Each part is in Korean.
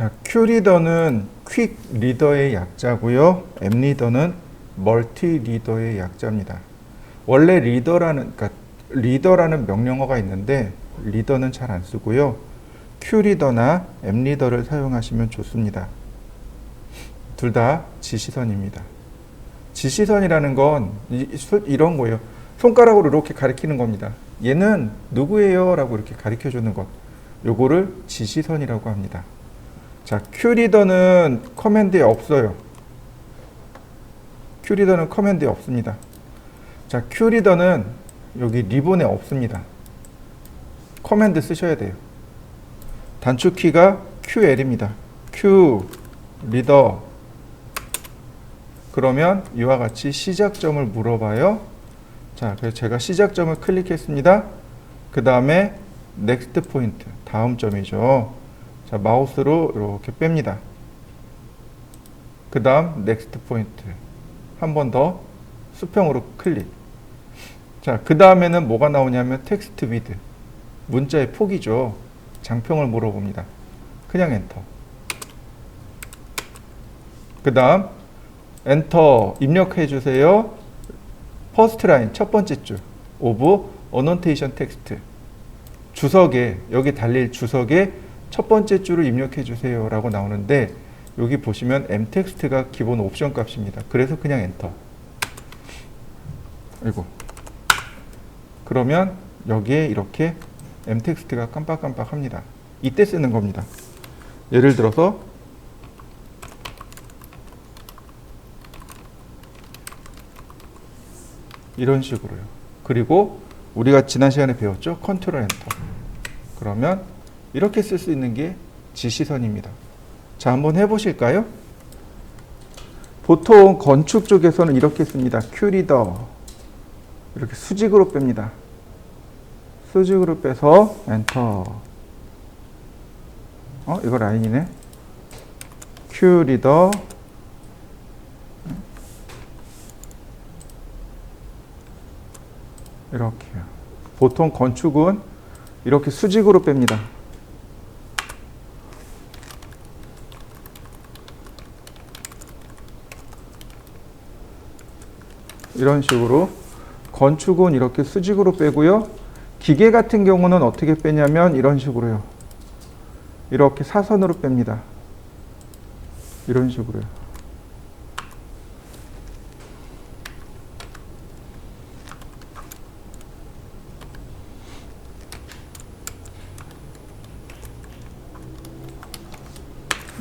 자, 큐리더는 퀵 리더의 약자고요. 엠리더는 멀티 리더의 약자입니다. 원래 리더라는 명령어가 있는데 리더는 잘 안 쓰고요. 큐리더나 엠리더를 사용하시면 좋습니다. 둘 다 지시선입니다. 지시선이라는 건 이런 거예요. 손가락으로 이렇게 가리키는 겁니다. 얘는 누구예요? 라고 이렇게 가리켜 주는 것. 요거를 지시선이라고 합니다. 자, 큐리더는 커맨드에 없어요. 큐리더는 커맨드에 없습니다. 자, 큐리더는 여기 리본에 없습니다. 커맨드 쓰셔야 돼요. 단축키가 QL입니다. Q 리더. 그러면 이와 같이 시작점을 물어봐요. 자, 그래서 제가 시작점을 클릭했습니다. 그 다음에 넥스트 포인트, 다음 점이죠. 자, 마우스로 이렇게 뺍니다. 그 다음 넥스트 포인트, 한 번 더 수평으로 클릭. 자, 그 다음에는 뭐가 나오냐면 텍스트 위드, 문자의 폭이죠. 장평을 물어봅니다. 그냥 엔터. 그 다음 엔터 입력해 주세요. 퍼스트 라인, 첫 번째 줄 오브 어노테이션 텍스트, 주석에, 여기 달릴 주석에 첫 번째 줄을 입력해 주세요 라고 나오는데, 여기 보시면 m텍스트가 기본 옵션 값입니다. 그래서 그냥 엔터. 아이고. 그러면 여기에 이렇게 m텍스트가 깜빡깜빡 합니다. 이때 쓰는 겁니다. 예를 들어서 이런 식으로요. 그리고 우리가 지난 시간에 배웠죠? 컨트롤 엔터. 그러면 이렇게 쓸 수 있는 게 지시선입니다. 자, 한번 해보실까요? 보통 건축 쪽에서는 이렇게 씁니다. 큐리더. 이렇게 수직으로 뺍니다. 수직으로 빼서 엔터. 이거 라인이네. 큐리더. 이렇게요. 보통 건축은 이렇게 수직으로 뺍니다. 이런 식으로 건축은 이렇게 수직으로 빼고요. 기계 같은 경우는 어떻게 빼냐면 이런 식으로요. 이렇게 사선으로 뺍니다. 이런 식으로요.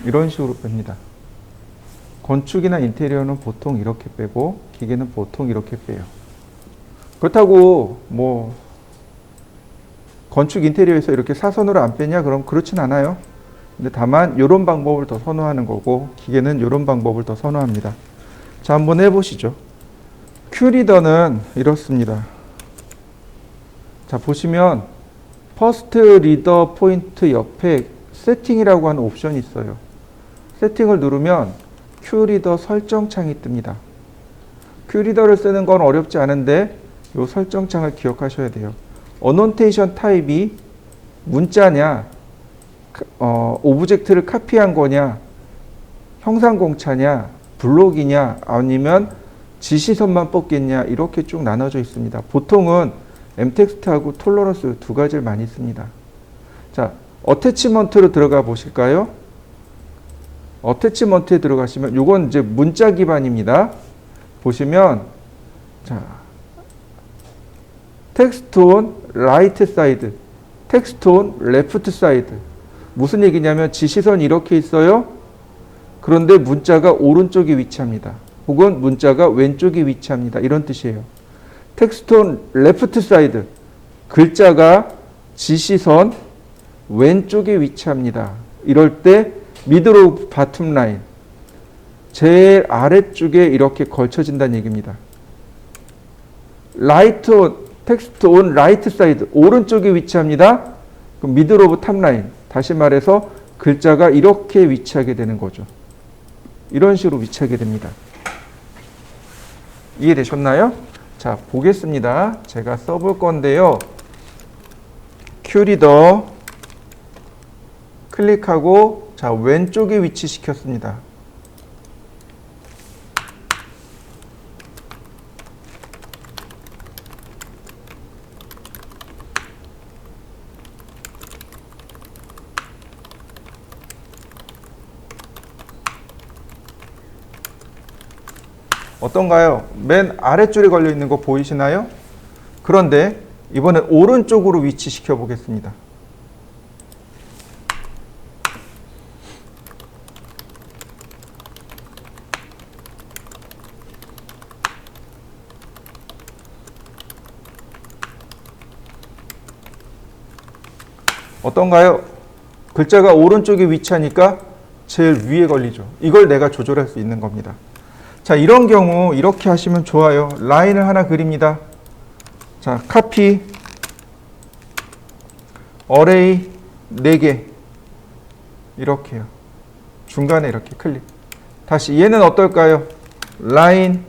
이런 식으로 뺍니다. 건축이나 인테리어는 보통 이렇게 빼고 기계는 보통 이렇게 빼요. 그렇다고 뭐 건축 인테리어에서 이렇게 사선으로 안 빼냐? 그럼 그렇진 않아요. 근데 다만 이런 방법을 더 선호하는 거고 기계는 이런 방법을 더 선호합니다. 자, 한번 해보시죠. 큐리더는 이렇습니다. 자, 보시면 퍼스트 리더 포인트 옆에 세팅이라고 하는 옵션이 있어요. 세팅을 누르면 큐리더 설정창이 뜹니다. 큐리더를 쓰는 건 어렵지 않은데 이 설정창을 기억하셔야 돼요. 어노테이션 타입이 문자냐, 오브젝트를 카피한 거냐, 형상공차냐, 블록이냐, 아니면 지시선만 뽑겠냐, 이렇게 쭉 나눠져 있습니다. 보통은 m텍스트하고 톨러런스 두 가지를 많이 씁니다. 자, 어태치먼트로 들어가 보실까요? 어태치먼트에 들어가시면 이건 이제 문자 기반입니다. 보시면 자, 텍스트 온 라이트 사이드, 텍스트 온 레프트 사이드. 무슨 얘기냐면 지시선이 이렇게 있어요. 그런데 문자가 오른쪽에 위치합니다. 혹은 문자가 왼쪽에 위치합니다. 이런 뜻이에요. 텍스트 온 레프트 사이드, 글자가 지시선 왼쪽에 위치합니다. 이럴 때 미들 오브 바텀 라인, 제일 아래쪽에 이렇게 걸쳐진다는 얘기입니다. 라이트 텍스트 온 라이트 사이드, 오른쪽에 위치합니다. 그럼 미들 오브 탑 라인, 다시 말해서 글자가 이렇게 위치하게 되는 거죠. 이런 식으로 위치하게 됩니다. 이해되셨나요? 자, 보겠습니다. 제가 써볼 건데요. 큐리더 클릭하고 자, 왼쪽에 위치시켰습니다. 어떤가요? 맨 아래줄에 걸려 있는 거 보이시나요? 그런데 이번엔 오른쪽으로 위치시켜 보겠습니다. 어떤가요? 글자가 오른쪽에 위치하니까 제일 위에 걸리죠. 이걸 내가 조절할 수 있는 겁니다. 자, 이런 경우 이렇게 하시면 좋아요. 라인을 하나 그립니다. 자, 카피, 어레이 4개 이렇게요. 중간에 이렇게 클릭. 다시 얘는 어떨까요? 라인,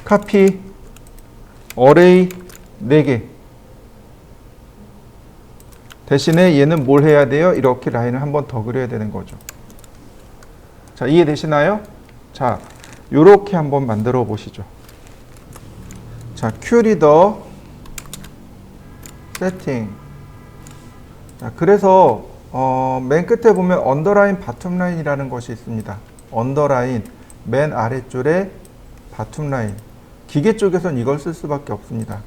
카피, 어레이 4개. 대신에 얘는 뭘 해야 돼요? 이렇게 라인을 한 번 더 그려야 되는 거죠. 자, 이해되시나요? 자, 요렇게 한번 만들어 보시죠. 자, 큐리더 세팅. 자, 그래서 맨 끝에 보면 언더라인, 바텀라인이라는 것이 있습니다. 언더라인, 맨 아래줄에 바텀라인. 기계 쪽에선 이걸 쓸 수밖에 없습니다.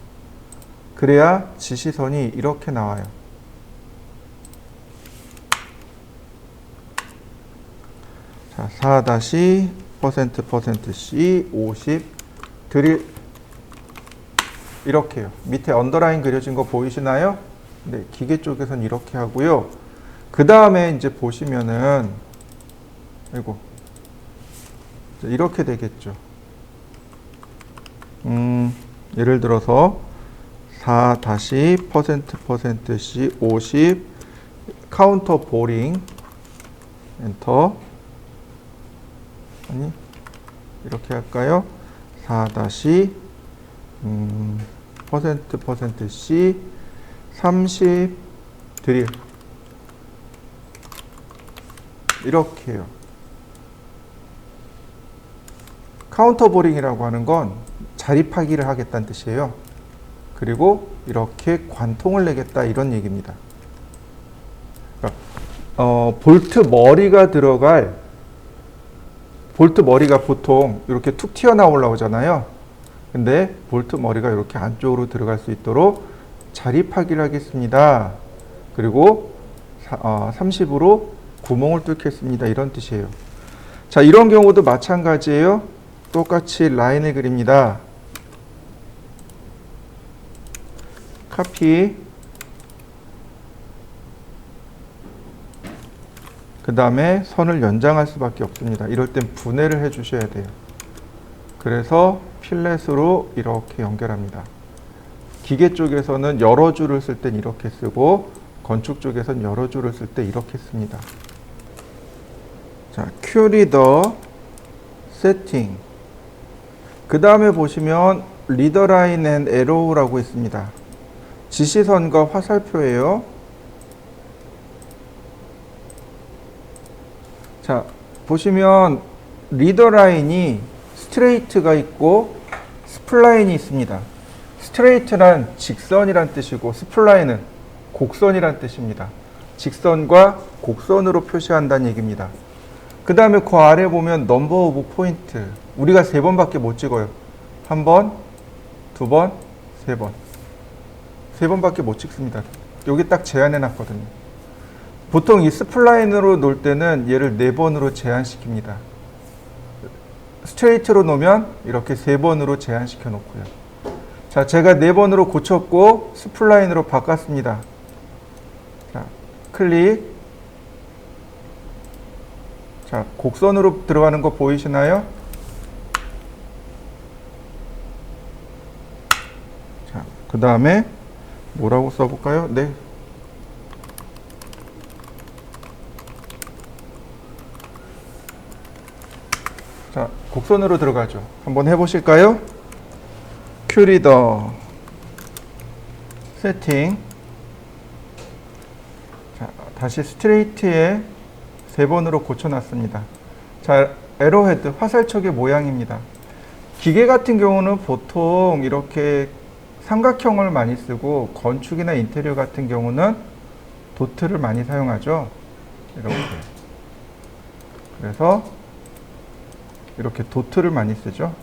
그래야 지시선이 이렇게 나와요. 자, 4-%%C 50 드릴 이렇게요. 밑에 언더라인 그려진 거 보이시나요? 네, 기계 쪽에선 이렇게 하고요. 그 다음에 이제 보시면은 아이고 이렇게 되겠죠. 예를 들어서 4-%%C 50 카운터 보링 엔터. 아니 이렇게 할까요? 4-%%C 30 드릴 이렇게 해요. 카운터 보링이라고 하는 건 자립하기를 하겠다는 뜻이에요. 그리고 이렇게 관통을 내겠다 이런 얘기입니다. 그러니까 볼트 머리가 들어갈 볼트 머리가 보통 이렇게 툭 튀어나오려고 하잖아요. 근데 볼트 머리가 이렇게 안쪽으로 들어갈 수 있도록 자립하기를 하겠습니다. 그리고 30으로 구멍을 뚫겠습니다. 이런 뜻이에요. 자, 이런 경우도 마찬가지예요. 똑같이 라인을 그립니다. 카피. 그 다음에 선을 연장할 수밖에 없습니다. 이럴 땐 분해를 해 주셔야 돼요. 그래서 필렛으로 이렇게 연결합니다. 기계 쪽에서는 여러 줄을 쓸 땐 이렇게 쓰고 건축 쪽에서는 여러 줄을 쓸 때 이렇게 씁니다. 자, 큐리더 세팅. 그 다음에 보시면 리더 라인 앤 에로우라고 있습니다. 지시선과 화살표예요. 자, 보시면 리더 라인이 스트레이트가 있고 스플라인이 있습니다. 스트레이트란 직선이란 뜻이고 스플라인은 곡선이란 뜻입니다. 직선과 곡선으로 표시한다는 얘기입니다. 그 다음에 그 아래 보면 넘버 오브 포인트. 우리가 3번밖에 못 찍어요. 1번, 2번, 3번. 3번밖에 못 찍습니다. 여기 딱 제한해 놨거든요. 보통 이 스플라인으로 놓을 때는 얘를 4번으로 제한시킵니다. 스트레이트로 놓으면 이렇게 3번으로 제한시켜 놓고요. 자, 제가 4번으로 고쳤고 스플라인으로 바꿨습니다. 자, 클릭. 자, 곡선으로 들어가는 거 보이시나요? 자, 그 다음에 뭐라고 써볼까요? 네. 자, 곡선으로 들어가죠. 한번 해보실까요? 큐리더 세팅. 자, 다시 스트레이트에 3번으로 고쳐놨습니다. 자, 에로헤드, 화살촉의 모양입니다. 기계 같은 경우는 보통 이렇게 삼각형을 많이 쓰고 건축이나 인테리어 같은 경우는 도트를 많이 사용하죠. 이렇게. 그래서 이렇게 도트를 많이 쓰죠.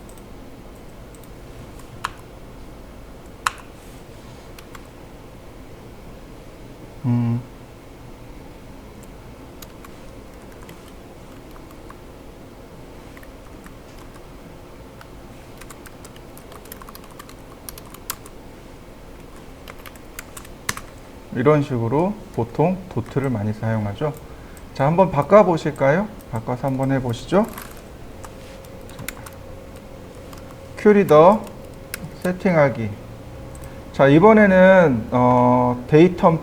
이런 식으로 보통 도트를 많이 사용하죠. 자, 한번 바꿔 보실까요? 바꿔서 한번 해보시죠. 큐리더 세팅하기. 자, 이번에는 데이텀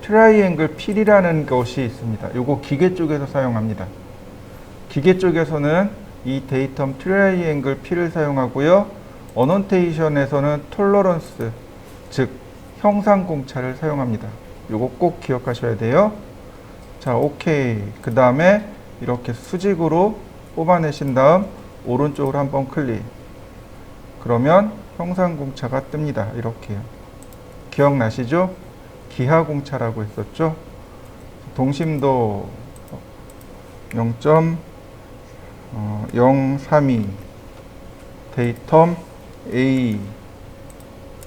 트라이앵글 필이라는 것이 있습니다. 요거 기계 쪽에서 사용합니다. 기계 쪽에서는 이 데이텀 트라이앵글 필을 사용하고요. 어노테이션에서는 톨러런스, 즉 형상공차를 사용합니다. 요거 꼭 기억하셔야 돼요. 자, 오케이. 그 다음에 이렇게 수직으로 뽑아내신 다음 오른쪽으로 한번 클릭. 그러면 형상공차가 뜹니다. 이렇게요. 기억나시죠? 기하공차라고 했었죠? 동심도 0.032 데이텀 A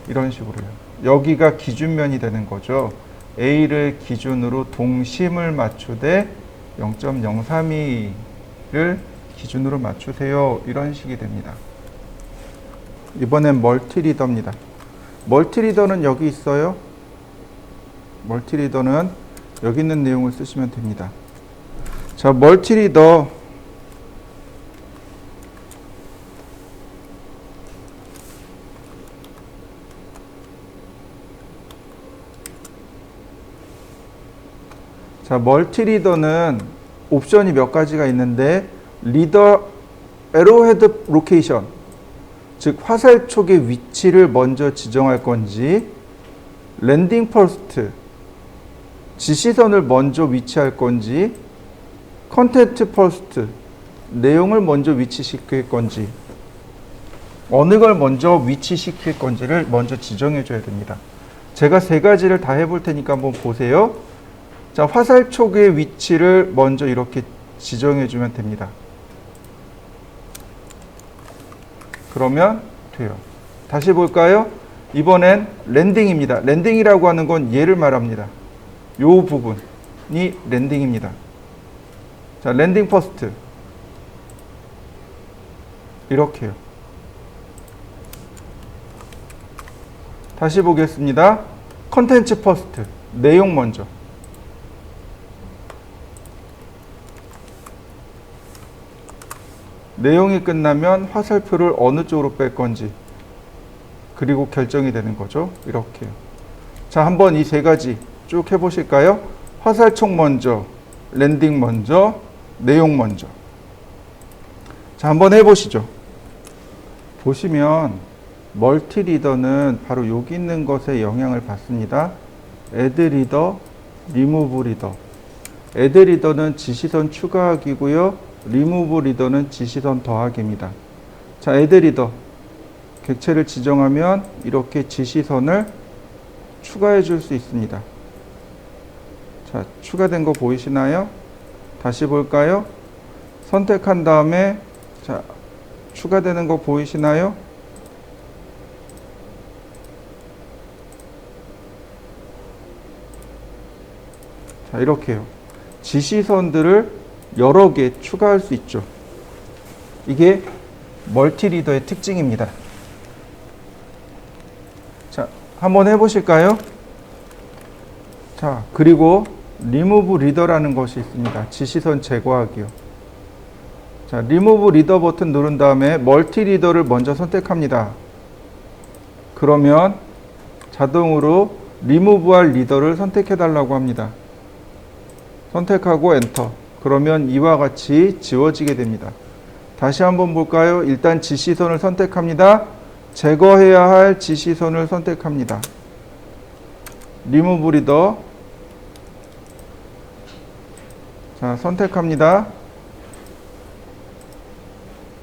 이런 식으로요. 여기가 기준면이 되는 거죠. A를 기준으로 동심을 맞추되 0.032를 기준으로 맞추세요. 이런 식이 됩니다. 이번엔 멀티리더입니다. 멀티리더는 여기 있어요. 멀티리더는 여기 있는 내용을 쓰시면 됩니다. 자, 멀티리더 자, 멀티리더는 옵션이 몇 가지가 있는데 리더 에로헤드 로케이션, 즉 화살촉의 위치를 먼저 지정할 건지, 랜딩 퍼스트 지시선을 먼저 위치할 건지, 컨텐트 퍼스트 내용을 먼저 위치시킬 건지, 어느 걸 먼저 위치시킬 건지를 먼저 지정해 줘야 됩니다. 제가 3가지를 다 해볼 테니까 한번 보세요. 자, 화살촉의 위치를 먼저 이렇게 지정해 주면 됩니다. 그러면 돼요. 다시 볼까요? 이번엔 랜딩입니다. 랜딩이라고 하는 건 얘를 말합니다. 요 부분이 랜딩입니다. 자, 랜딩 퍼스트 이렇게요. 다시 보겠습니다. 컨텐츠 퍼스트 내용 먼저. 내용이 끝나면 화살표를 어느 쪽으로 뺄 건지 그리고 결정이 되는 거죠. 이렇게요. 자, 한번 이 3가지 쭉 해보실까요? 화살촉 먼저, 랜딩 먼저, 내용 먼저. 자, 한번 해보시죠. 보시면 멀티리더는 바로 여기 있는 것에 영향을 받습니다. 애드 리더, 리무브 리더. 애드 리더는 지시선 추가하기고요. 리무브 리더는 지시선 더하기입니다. 자, 애드 리더 객체를 지정하면 이렇게 지시선을 추가해 줄 수 있습니다. 자, 추가된 거 보이시나요? 다시 볼까요? 선택한 다음에 자, 추가되는 거 보이시나요? 자, 이렇게요. 지시선들을 여러 개 추가할 수 있죠. 이게 멀티리더의 특징입니다. 자, 한번 해보실까요? 자, 그리고 리무브 리더라는 것이 있습니다. 지시선 제거하기요. 자, 리무브 리더 버튼 누른 다음에 멀티리더를 먼저 선택합니다. 그러면 자동으로 리무브할 리더를 선택해 달라고 합니다. 선택하고 엔터. 그러면 이와 같이 지워지게 됩니다. 다시 한번 볼까요? 일단 지시선을 선택합니다. 제거해야 할 지시선을 선택합니다. 리무브 리더 자, 선택합니다.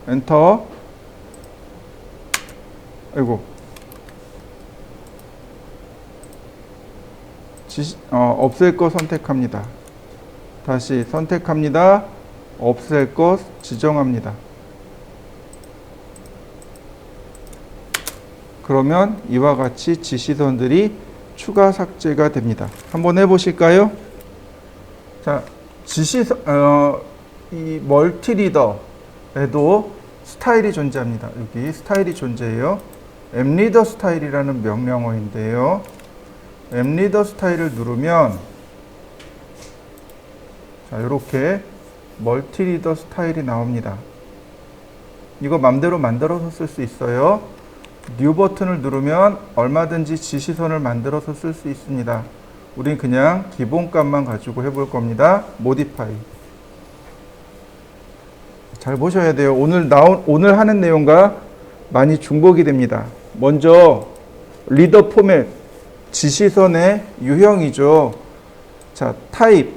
엔터. 아이고. 없앨 거 선택합니다. 다시 선택합니다. 없앨 것 지정합니다. 그러면 이와 같이 지시선들이 추가 삭제가 됩니다. 한번 해보실까요? 자, 이 멀티리더에도 스타일이 존재합니다. 여기 스타일이 존재해요. 앱리더 스타일이라는 명령어인데요. 앱리더 스타일을 누르면 자, 이렇게 멀티리더 스타일이 나옵니다. 이거 맘대로 만들어서 쓸 수 있어요. 뉴 버튼을 누르면 얼마든지 지시선을 만들어서 쓸 수 있습니다. 우린 그냥 기본값만 가지고 해볼 겁니다. 모디파이. 잘 보셔야 돼요. 오늘 하는 내용과 많이 중복이 됩니다. 먼저 리더 포맷, 지시선의 유형이죠. 자, 타입,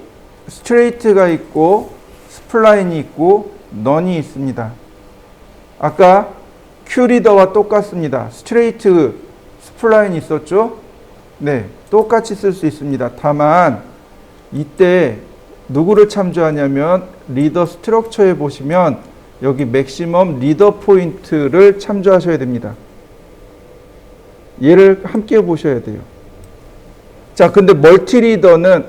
스트레이트가 있고 스플라인이 있고 넌이 있습니다. 아까 큐리더와 똑같습니다. 스트레이트, 스플라인이 있었죠? 네, 똑같이 쓸 수 있습니다. 다만 이때 누구를 참조하냐면 리더 스트럭처에 보시면 여기 맥시멈 리더 포인트를 참조하셔야 됩니다. 얘를 함께 보셔야 돼요. 자, 근데 큐리더는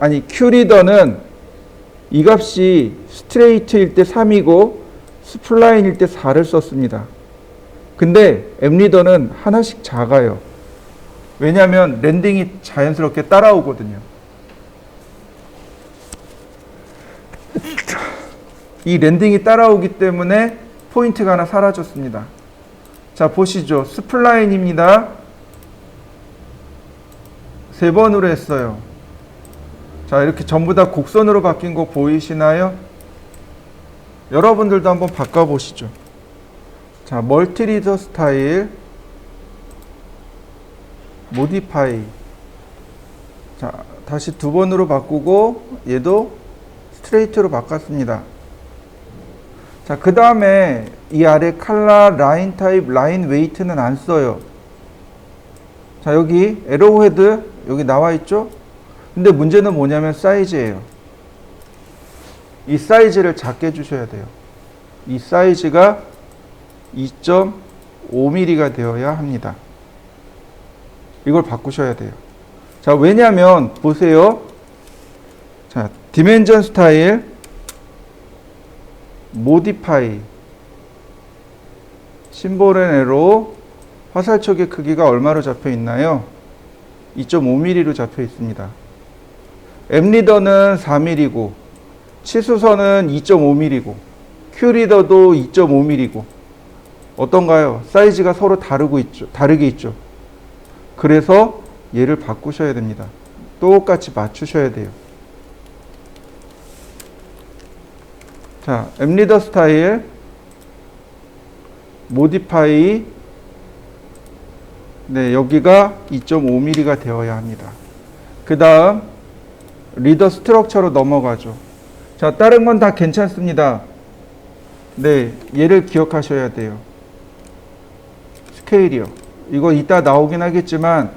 이 값이 스트레이트일 때 3이고 스플라인일 때 4를 썼습니다. 근데 앱리더는 하나씩 작아요. 왜냐하면 랜딩이 자연스럽게 따라오거든요. 이 랜딩이 따라오기 때문에 포인트가 하나 사라졌습니다. 자, 보시죠. 스플라인입니다. 3번으로 했어요. 자, 이렇게 전부 다 곡선으로 바뀐 거 보이시나요? 여러분들도 한번 바꿔보시죠. 자, 멀티리더 스타일, 모디파이. 자, 다시 2번으로 바꾸고 얘도 스트레이트로 바꿨습니다. 자, 그 다음에 이 아래 칼라, 라인 타입, 라인 웨이트는 안 써요. 자, 여기 에로 헤드 여기 나와 있죠? 근데 문제는 뭐냐면 사이즈예요. 이 사이즈를 작게 주셔야 돼요. 이 사이즈가 2.5mm가 되어야 합니다. 이걸 바꾸셔야 돼요. 자, 왜냐면 보세요. 자, 디멘전 스타일, 모디파이, 심볼 앤 에로, 화살촉의 크기가 얼마로 잡혀 있나요? 2.5mm로 잡혀 있습니다. 앱리더는 4mm고 치수선은 2.5mm고 큐리더도 2.5mm고 어떤가요? 사이즈가 서로 다르게 있죠. 그래서 얘를 바꾸셔야 됩니다. 똑같이 맞추셔야 돼요. 자, 앱리더 스타일, 모디파이, 네, 여기가 2.5mm가 되어야 합니다. 그 다음 리더 스트럭처로 넘어가죠. 자, 다른 건 다 괜찮습니다. 네, 얘를 기억하셔야 돼요. 스케일이요. 이거 이따 나오긴 하겠지만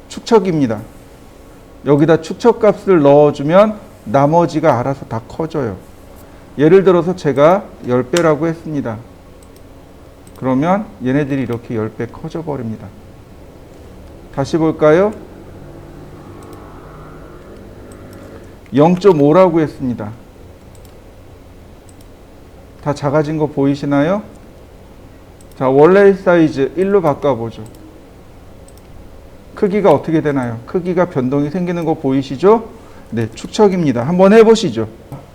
축척입니다. 여기다 축척값을 넣어주면 나머지가 알아서 다 커져요. 예를 들어서 제가 10배라고 했습니다. 그러면 얘네들이 이렇게 10배 커져 버립니다. 다시 볼까요? 0.5라고 했습니다. 다 작아진 거 보이시나요? 자, 원래 사이즈 1로 바꿔보죠. 크기가 어떻게 되나요? 크기가 변동이 생기는 거 보이시죠? 네, 축척입니다. 한번 해보시죠.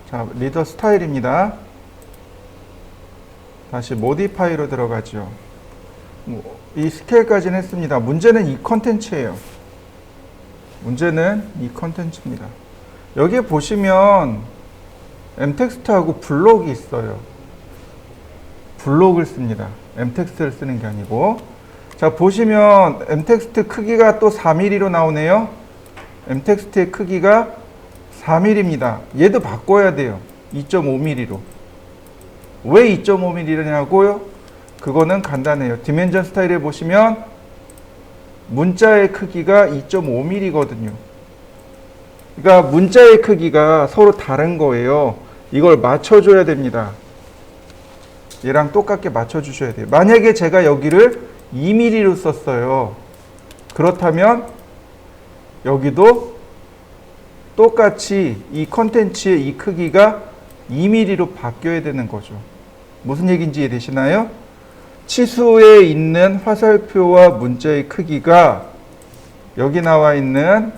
자, 리더 스타일입니다. 다시 모디파이로 들어가죠. 이 스케일까지는 했습니다. 문제는 이 컨텐츠예요. 문제는 이 컨텐츠입니다. 여기에 보시면 엠텍스트하고 블록이 있어요. 블록을 씁니다. 엠텍스트를 쓰는 게 아니고. 자, 보시면 엠텍스트 크기가 또 4mm로 나오네요. 엠텍스트의 크기가 4mm입니다. 얘도 바꿔야 돼요. 2.5mm로. 왜 2.5mm냐고요? 그거는 간단해요. 디멘전 스타일에 보시면 문자의 크기가 2.5mm거든요. 그러니까 문자의 크기가 서로 다른 거예요. 이걸 맞춰줘야 됩니다. 얘랑 똑같게 맞춰주셔야 돼요. 만약에 제가 여기를 2mm로 썼어요. 그렇다면 여기도 똑같이 이 컨텐츠의 이 크기가 2mm로 바뀌어야 되는 거죠. 무슨 얘기인지 이해되시나요? 치수에 있는 화살표와 문자의 크기가 여기 나와 있는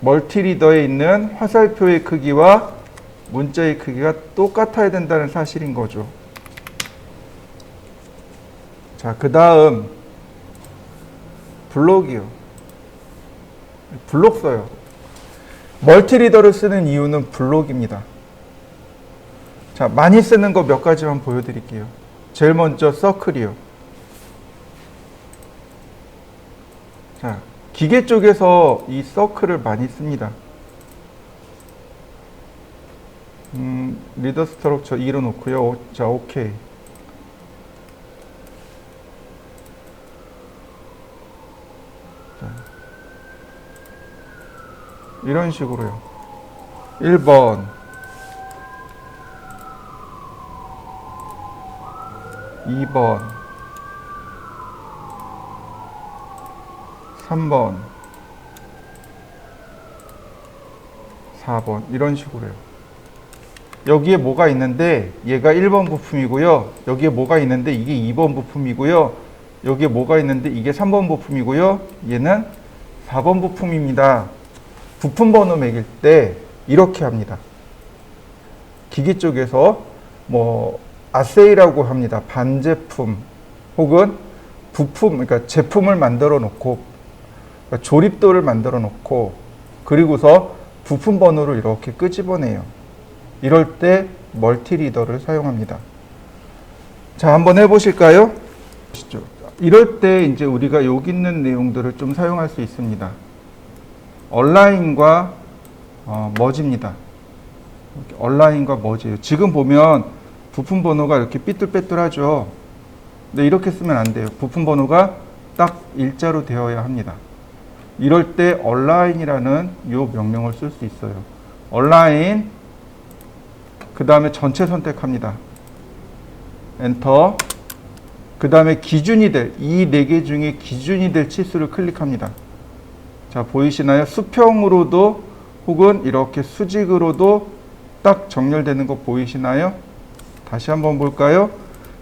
멀티리더에 있는 화살표의 크기와 문자의 크기가 똑같아야 된다는 사실인 거죠. 자, 그 다음 블록이요. 블록 써요. 멀티리더를 쓰는 이유는 블록입니다. 자, 많이 쓰는 거 몇 가지만 보여드릴게요. 제일 먼저 서클이요. 자, 기계 쪽에서 이 서클을 많이 씁니다. 리더 스트럭처 2로 놓고요. 자, 오케이. 자, 이런 식으로요. 1번, 2번, 3번, 4번 이런 식으로요. 여기에 뭐가 있는데 얘가 1번 부품이고요. 여기에 뭐가 있는데 이게 2번 부품이고요. 여기에 뭐가 있는데 이게 3번 부품이고요. 얘는 4번 부품입니다. 부품 번호 매길 때 이렇게 합니다. 기기 쪽에서 뭐 아세이라고 합니다. 반제품 혹은 부품, 그러니까 제품을 만들어 놓고 그러니까 조립도를 만들어 놓고 그리고서 부품 번호를 이렇게 끄집어내요. 이럴 때 멀티리더를 사용합니다. 자, 한번 해보실까요? 이럴 때 이제 우리가 여기 있는 내용들을 좀 사용할 수 있습니다. 얼라인과 머지입니다. 얼라인과 머지예요. 지금 보면 부품 번호가 이렇게 삐뚤빼뚤하죠. 근데 이렇게 쓰면 안 돼요. 부품 번호가 딱 일자로 되어야 합니다. 이럴 때 얼라인이라는 이 명령을 쓸 수 있어요. 얼라인, 그 다음에 전체 선택합니다. 엔터. 그 다음에 기준이 될, 이 4개 중에 기준이 될 치수를 클릭합니다. 자, 보이시나요? 수평으로도 혹은 이렇게 수직으로도 딱 정렬되는 거 보이시나요? 다시 한번 볼까요?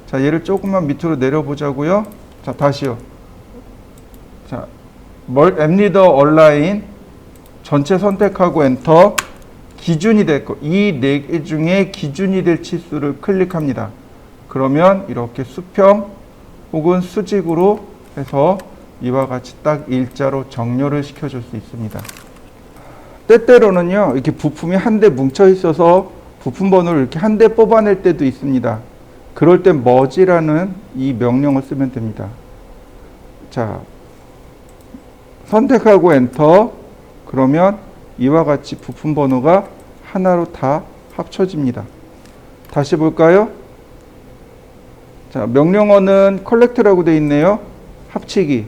자, 얘를 조금만 밑으로 내려보자고요. 자, 다시요. 자, 앱리더 얼라인 전체 선택하고 엔터. 기준이 될 거, 이 4개 중에 기준이 될 치수를 클릭합니다. 그러면 이렇게 수평 혹은 수직으로 해서 이와 같이 딱 일자로 정렬을 시켜줄 수 있습니다. 때때로는요, 이렇게 부품이 한 대 뭉쳐 있어서 부품 번호를 이렇게 한 대 뽑아낼 때도 있습니다. 그럴 땐 머지라는 이 명령을 쓰면 됩니다. 자, 선택하고 엔터. 그러면 이와 같이 부품 번호가 하나로 다 합쳐집니다. 다시 볼까요? 자, 명령어는 컬렉트라고 되어 있네요. 합치기.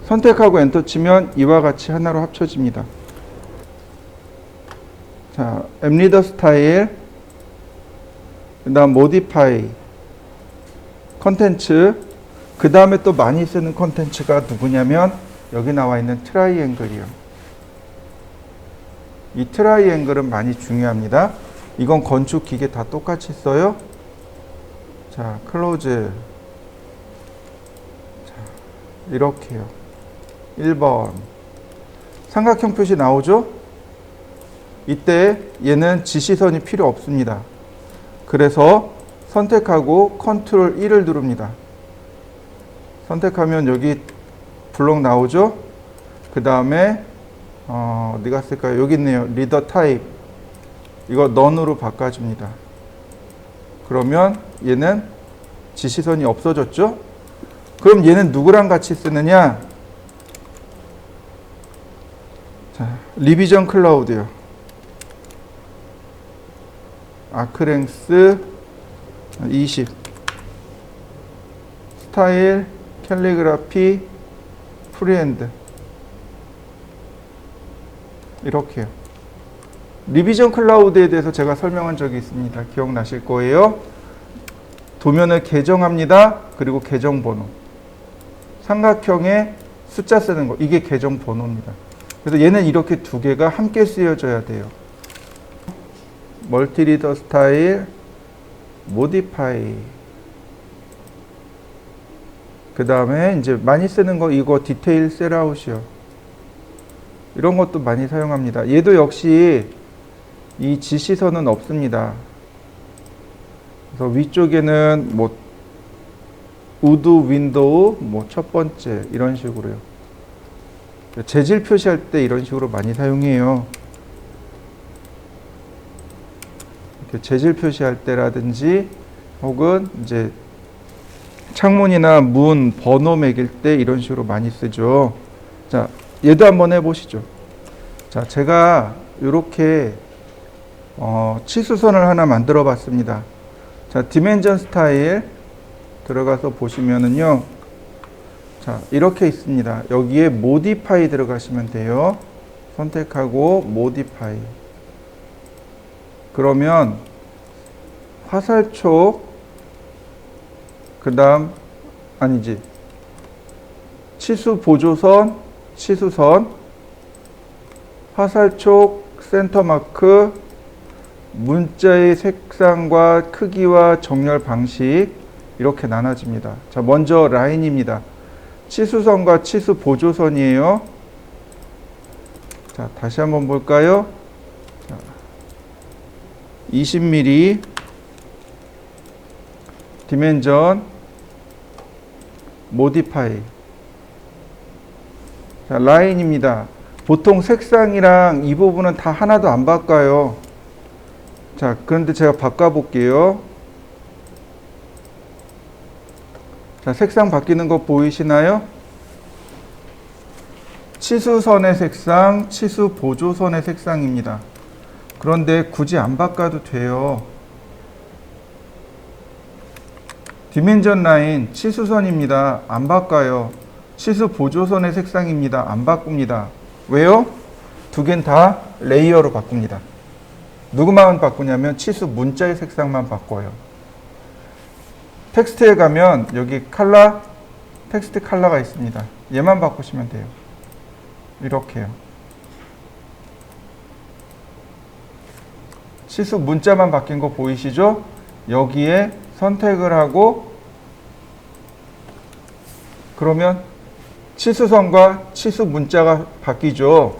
선택하고 엔터 치면 이와 같이 하나로 합쳐집니다. 자, 앱리더 스타일, 그 다음 모디파이, 컨텐츠, 그 다음에 또 많이 쓰는 컨텐츠가 누구냐면 여기 나와 있는 트라이앵글이요. 이 트라이앵글은 많이 중요합니다. 이건 건축 기계 다 똑같이 써요. 자, 클로즈. 자, 이렇게요. 1번. 삼각형 표시 나오죠? 이때 얘는 지시선이 필요 없습니다. 그래서 선택하고 컨트롤 1을 누릅니다. 선택하면 여기 블록 나오죠? 그 다음에 어디 갔을까요? 여기 있네요. 리더 타입. 이거 none으로 바꿔줍니다. 그러면 얘는 지시선이 없어졌죠? 그럼 얘는 누구랑 같이 쓰느냐? 자, 리비전 클라우드요. 아크랭스 20, 스타일, 캘리그라피, 프리핸드. 이렇게요. 리비전 클라우드에 대해서 제가 설명한 적이 있습니다. 기억나실 거예요. 도면을 계정합니다. 그리고 계정 번호. 삼각형에 숫자 쓰는 거. 이게 계정 번호입니다. 그래서 얘는 이렇게 두 개가 함께 쓰여져야 돼요. 멀티리더 스타일, 모디파이. 그 다음에 이제 많이 쓰는 거 이거 디테일 셀아웃이요. 이런 것도 많이 사용합니다. 얘도 역시 이 지시선은 없습니다. 그래서 위쪽에는 뭐 우드 윈도우 뭐 첫 번째 이런 식으로요. 재질 표시할 때 이런 식으로 많이 사용해요. 이렇게 재질 표시할 때라든지 혹은 이제 창문이나 문 번호 매길 때 이런 식으로 많이 쓰죠. 자, 얘도 한번 해보시죠. 자, 제가 이렇게 치수선을 하나 만들어 봤습니다. 자, 디멘전 스타일 들어가서 보시면은요. 자, 이렇게 있습니다. 여기에 모디파이 들어가시면 돼요. 선택하고 모디파이. 그러면 화살촉 그 다음 아니지 치수 보조선, 치수선, 화살촉, 센터마크, 문자의 색상과 크기와 정렬 방식 이렇게 나눠집니다. 자, 먼저 라인입니다. 치수선과 치수 보조선이에요. 자, 다시 한번 볼까요? 자, 20mm 디멘전 모디파이. 자, 라인입니다. 보통 색상이랑 이 부분은 다 하나도 안 바꿔요. 자, 그런데 제가 바꿔볼게요. 자, 색상 바뀌는 거 보이시나요? 치수선의 색상, 치수 보조선의 색상입니다. 그런데 굳이 안 바꿔도 돼요. 디멘전 라인, 치수선입니다. 안 바꿔요. 치수 보조선의 색상입니다. 안 바꿉니다. 왜요? 두 개는 다 레이어로 바꿉니다. 누구만 바꾸냐면 치수 문자의 색상만 바꿔요. 텍스트에 가면 여기 컬러, 텍스트 컬러가 있습니다. 얘만 바꾸시면 돼요. 이렇게요. 치수 문자만 바뀐 거 보이시죠? 여기에 선택을 하고 그러면 치수선과 치수 문자가 바뀌죠.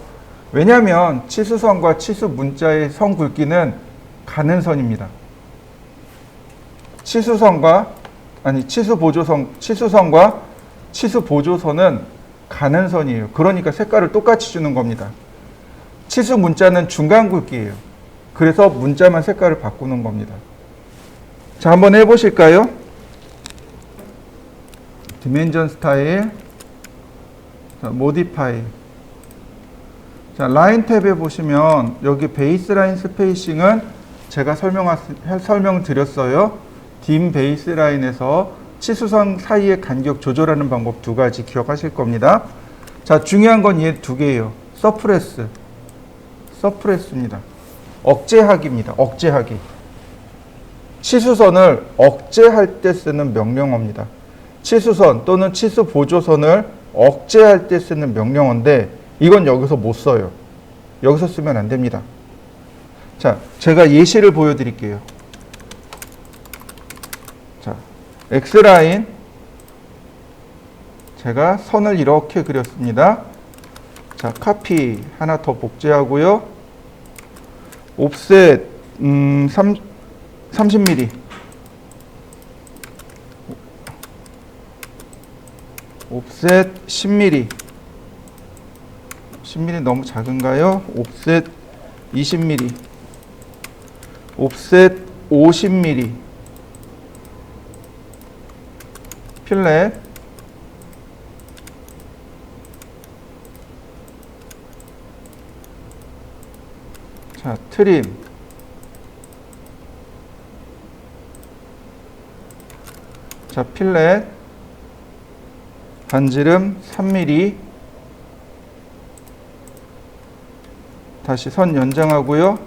왜냐하면 치수선과 치수 문자의 선 굵기는 가는 선입니다. 치수선과 치수 보조선은 가는 선이에요. 그러니까 색깔을 똑같이 주는 겁니다. 치수 문자는 중간 굵기예요. 그래서 문자만 색깔을 바꾸는 겁니다. 자, 한번 해보실까요? 디멘전 스타일, 자, 모디파이. 자, 라인 탭에 보시면 여기 베이스라인 스페이싱은 제가 설명드렸어요. dim 베이스라인에서 치수선 사이의 간격 조절하는 방법 두 가지 기억하실 겁니다. 자, 중요한 건 얘 두 개예요. 서프레스입니다. 억제하기입니다. 억제하기. 치수선을 억제할 때 쓰는 명령어입니다. 치수선 또는 치수 보조선을 억제할 때 쓰는 명령어인데 이건 여기서 못 써요. 여기서 쓰면 안 됩니다. 자, 제가 예시를 보여드릴게요. 자, X라인 제가 선을 이렇게 그렸습니다. 자, 카피 하나 더 복제하고요. 옵셋 30mm. 옵셋 10mm. 10mm 너무 작은가요? 옵셋 20mm. 옵셋 50mm. 필렛. 자, 트림. 자, 필렛 반지름 3mm. 다시 선 연장하고요.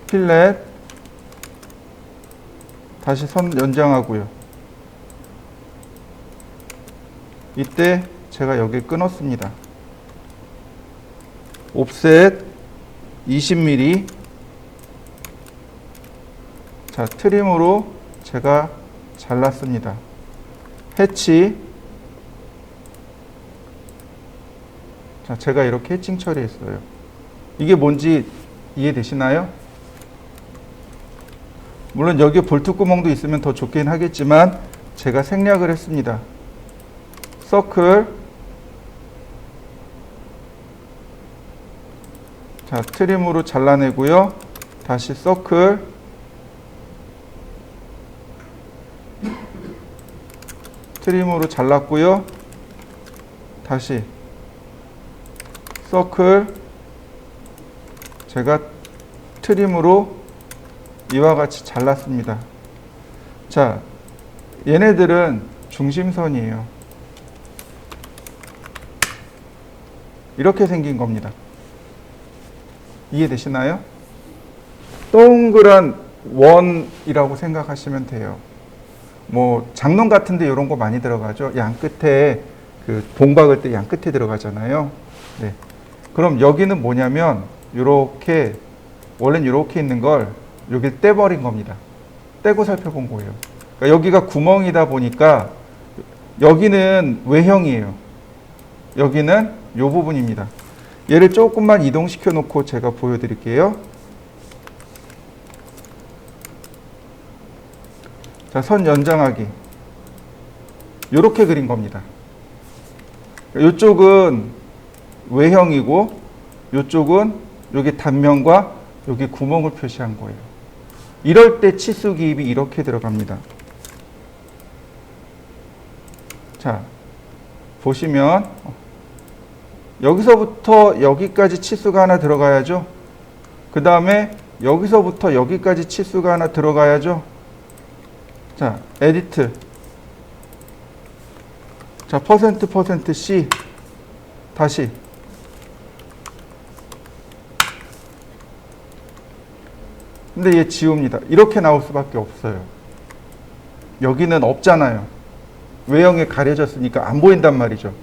필렛 다시 선 연장하고요. 이때 제가 여기 끊었습니다. 옵셋 20mm. 자, 트림으로 제가 잘랐습니다. 해치. 자, 제가 이렇게 해칭 처리했어요. 이게 뭔지 이해되시나요? 물론 여기에 볼트 구멍도 있으면 더 좋긴 하겠지만 제가 생략을 했습니다. 서클. 자, 트림으로 잘라내고요. 다시 서클. 트림으로 잘랐고요. 다시 서클. 제가 트림으로 이와 같이 잘랐습니다. 자, 얘네들은 중심선이에요. 이렇게 생긴 겁니다. 이해되시나요? 동그란 원이라고 생각하시면 돼요. 뭐 장롱 같은데 이런 거 많이 들어가죠. 양 끝에 그 봉 박을 때 양 끝에 들어가잖아요. 네. 그럼 여기는 뭐냐면 이렇게 원래는 이렇게 있는 걸 여기 떼버린 겁니다. 떼고 살펴본 거예요. 그러니까 여기가 구멍이다 보니까 여기는 외형이에요. 여기는 이 부분입니다. 얘를 조금만 이동시켜 놓고 제가 보여드릴게요. 자, 선 연장하기. 이렇게 그린 겁니다. 이쪽은 외형이고 이쪽은 여기 단면과 여기 구멍을 표시한 거예요. 이럴 때 치수 기입이 이렇게 들어갑니다. 자, 보시면 여기서부터 여기까지 치수가 하나 들어가야죠. 그 다음에 여기서부터 여기까지 치수가 하나 들어가야죠. 자, 에디트. 자, 퍼센트 C. 다시. 근데 얘 지웁니다. 이렇게 나올 수밖에 없어요. 여기는 없잖아요. 외형에 가려졌으니까 안 보인단 말이죠.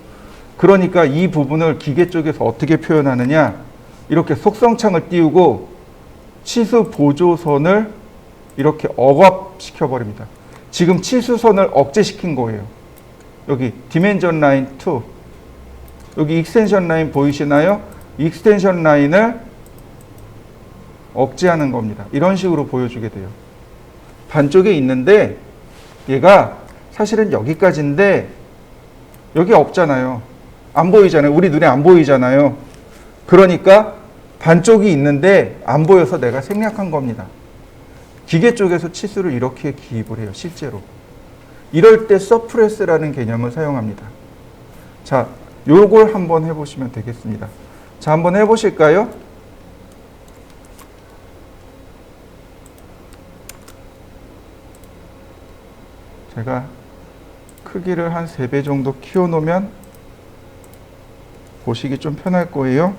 그러니까 이 부분을 기계 쪽에서 어떻게 표현하느냐. 이렇게 속성창을 띄우고 치수 보조선을 이렇게 억압시켜 버립니다. 지금 치수선을 억제시킨 거예요. 여기 디멘전 라인 2. 여기 익스텐션 라인 보이시나요? 익스텐션 라인을 억제하는 겁니다. 이런 식으로 보여주게 돼요. 반쪽에 있는데 얘가 사실은 여기까지인데 여기 없잖아요. 안 보이잖아요. 우리 눈에 안 보이잖아요. 그러니까 반쪽이 있는데 안 보여서 내가 생략한 겁니다. 기계 쪽에서 치수를 이렇게 기입을 해요. 실제로. 이럴 때 서프레스라는 개념을 사용합니다. 자, 요걸 한번 해보시면 되겠습니다. 자, 한번 해보실까요? 제가 크기를 한 3배 정도 키워놓으면 보시기 좀 편할 거예요.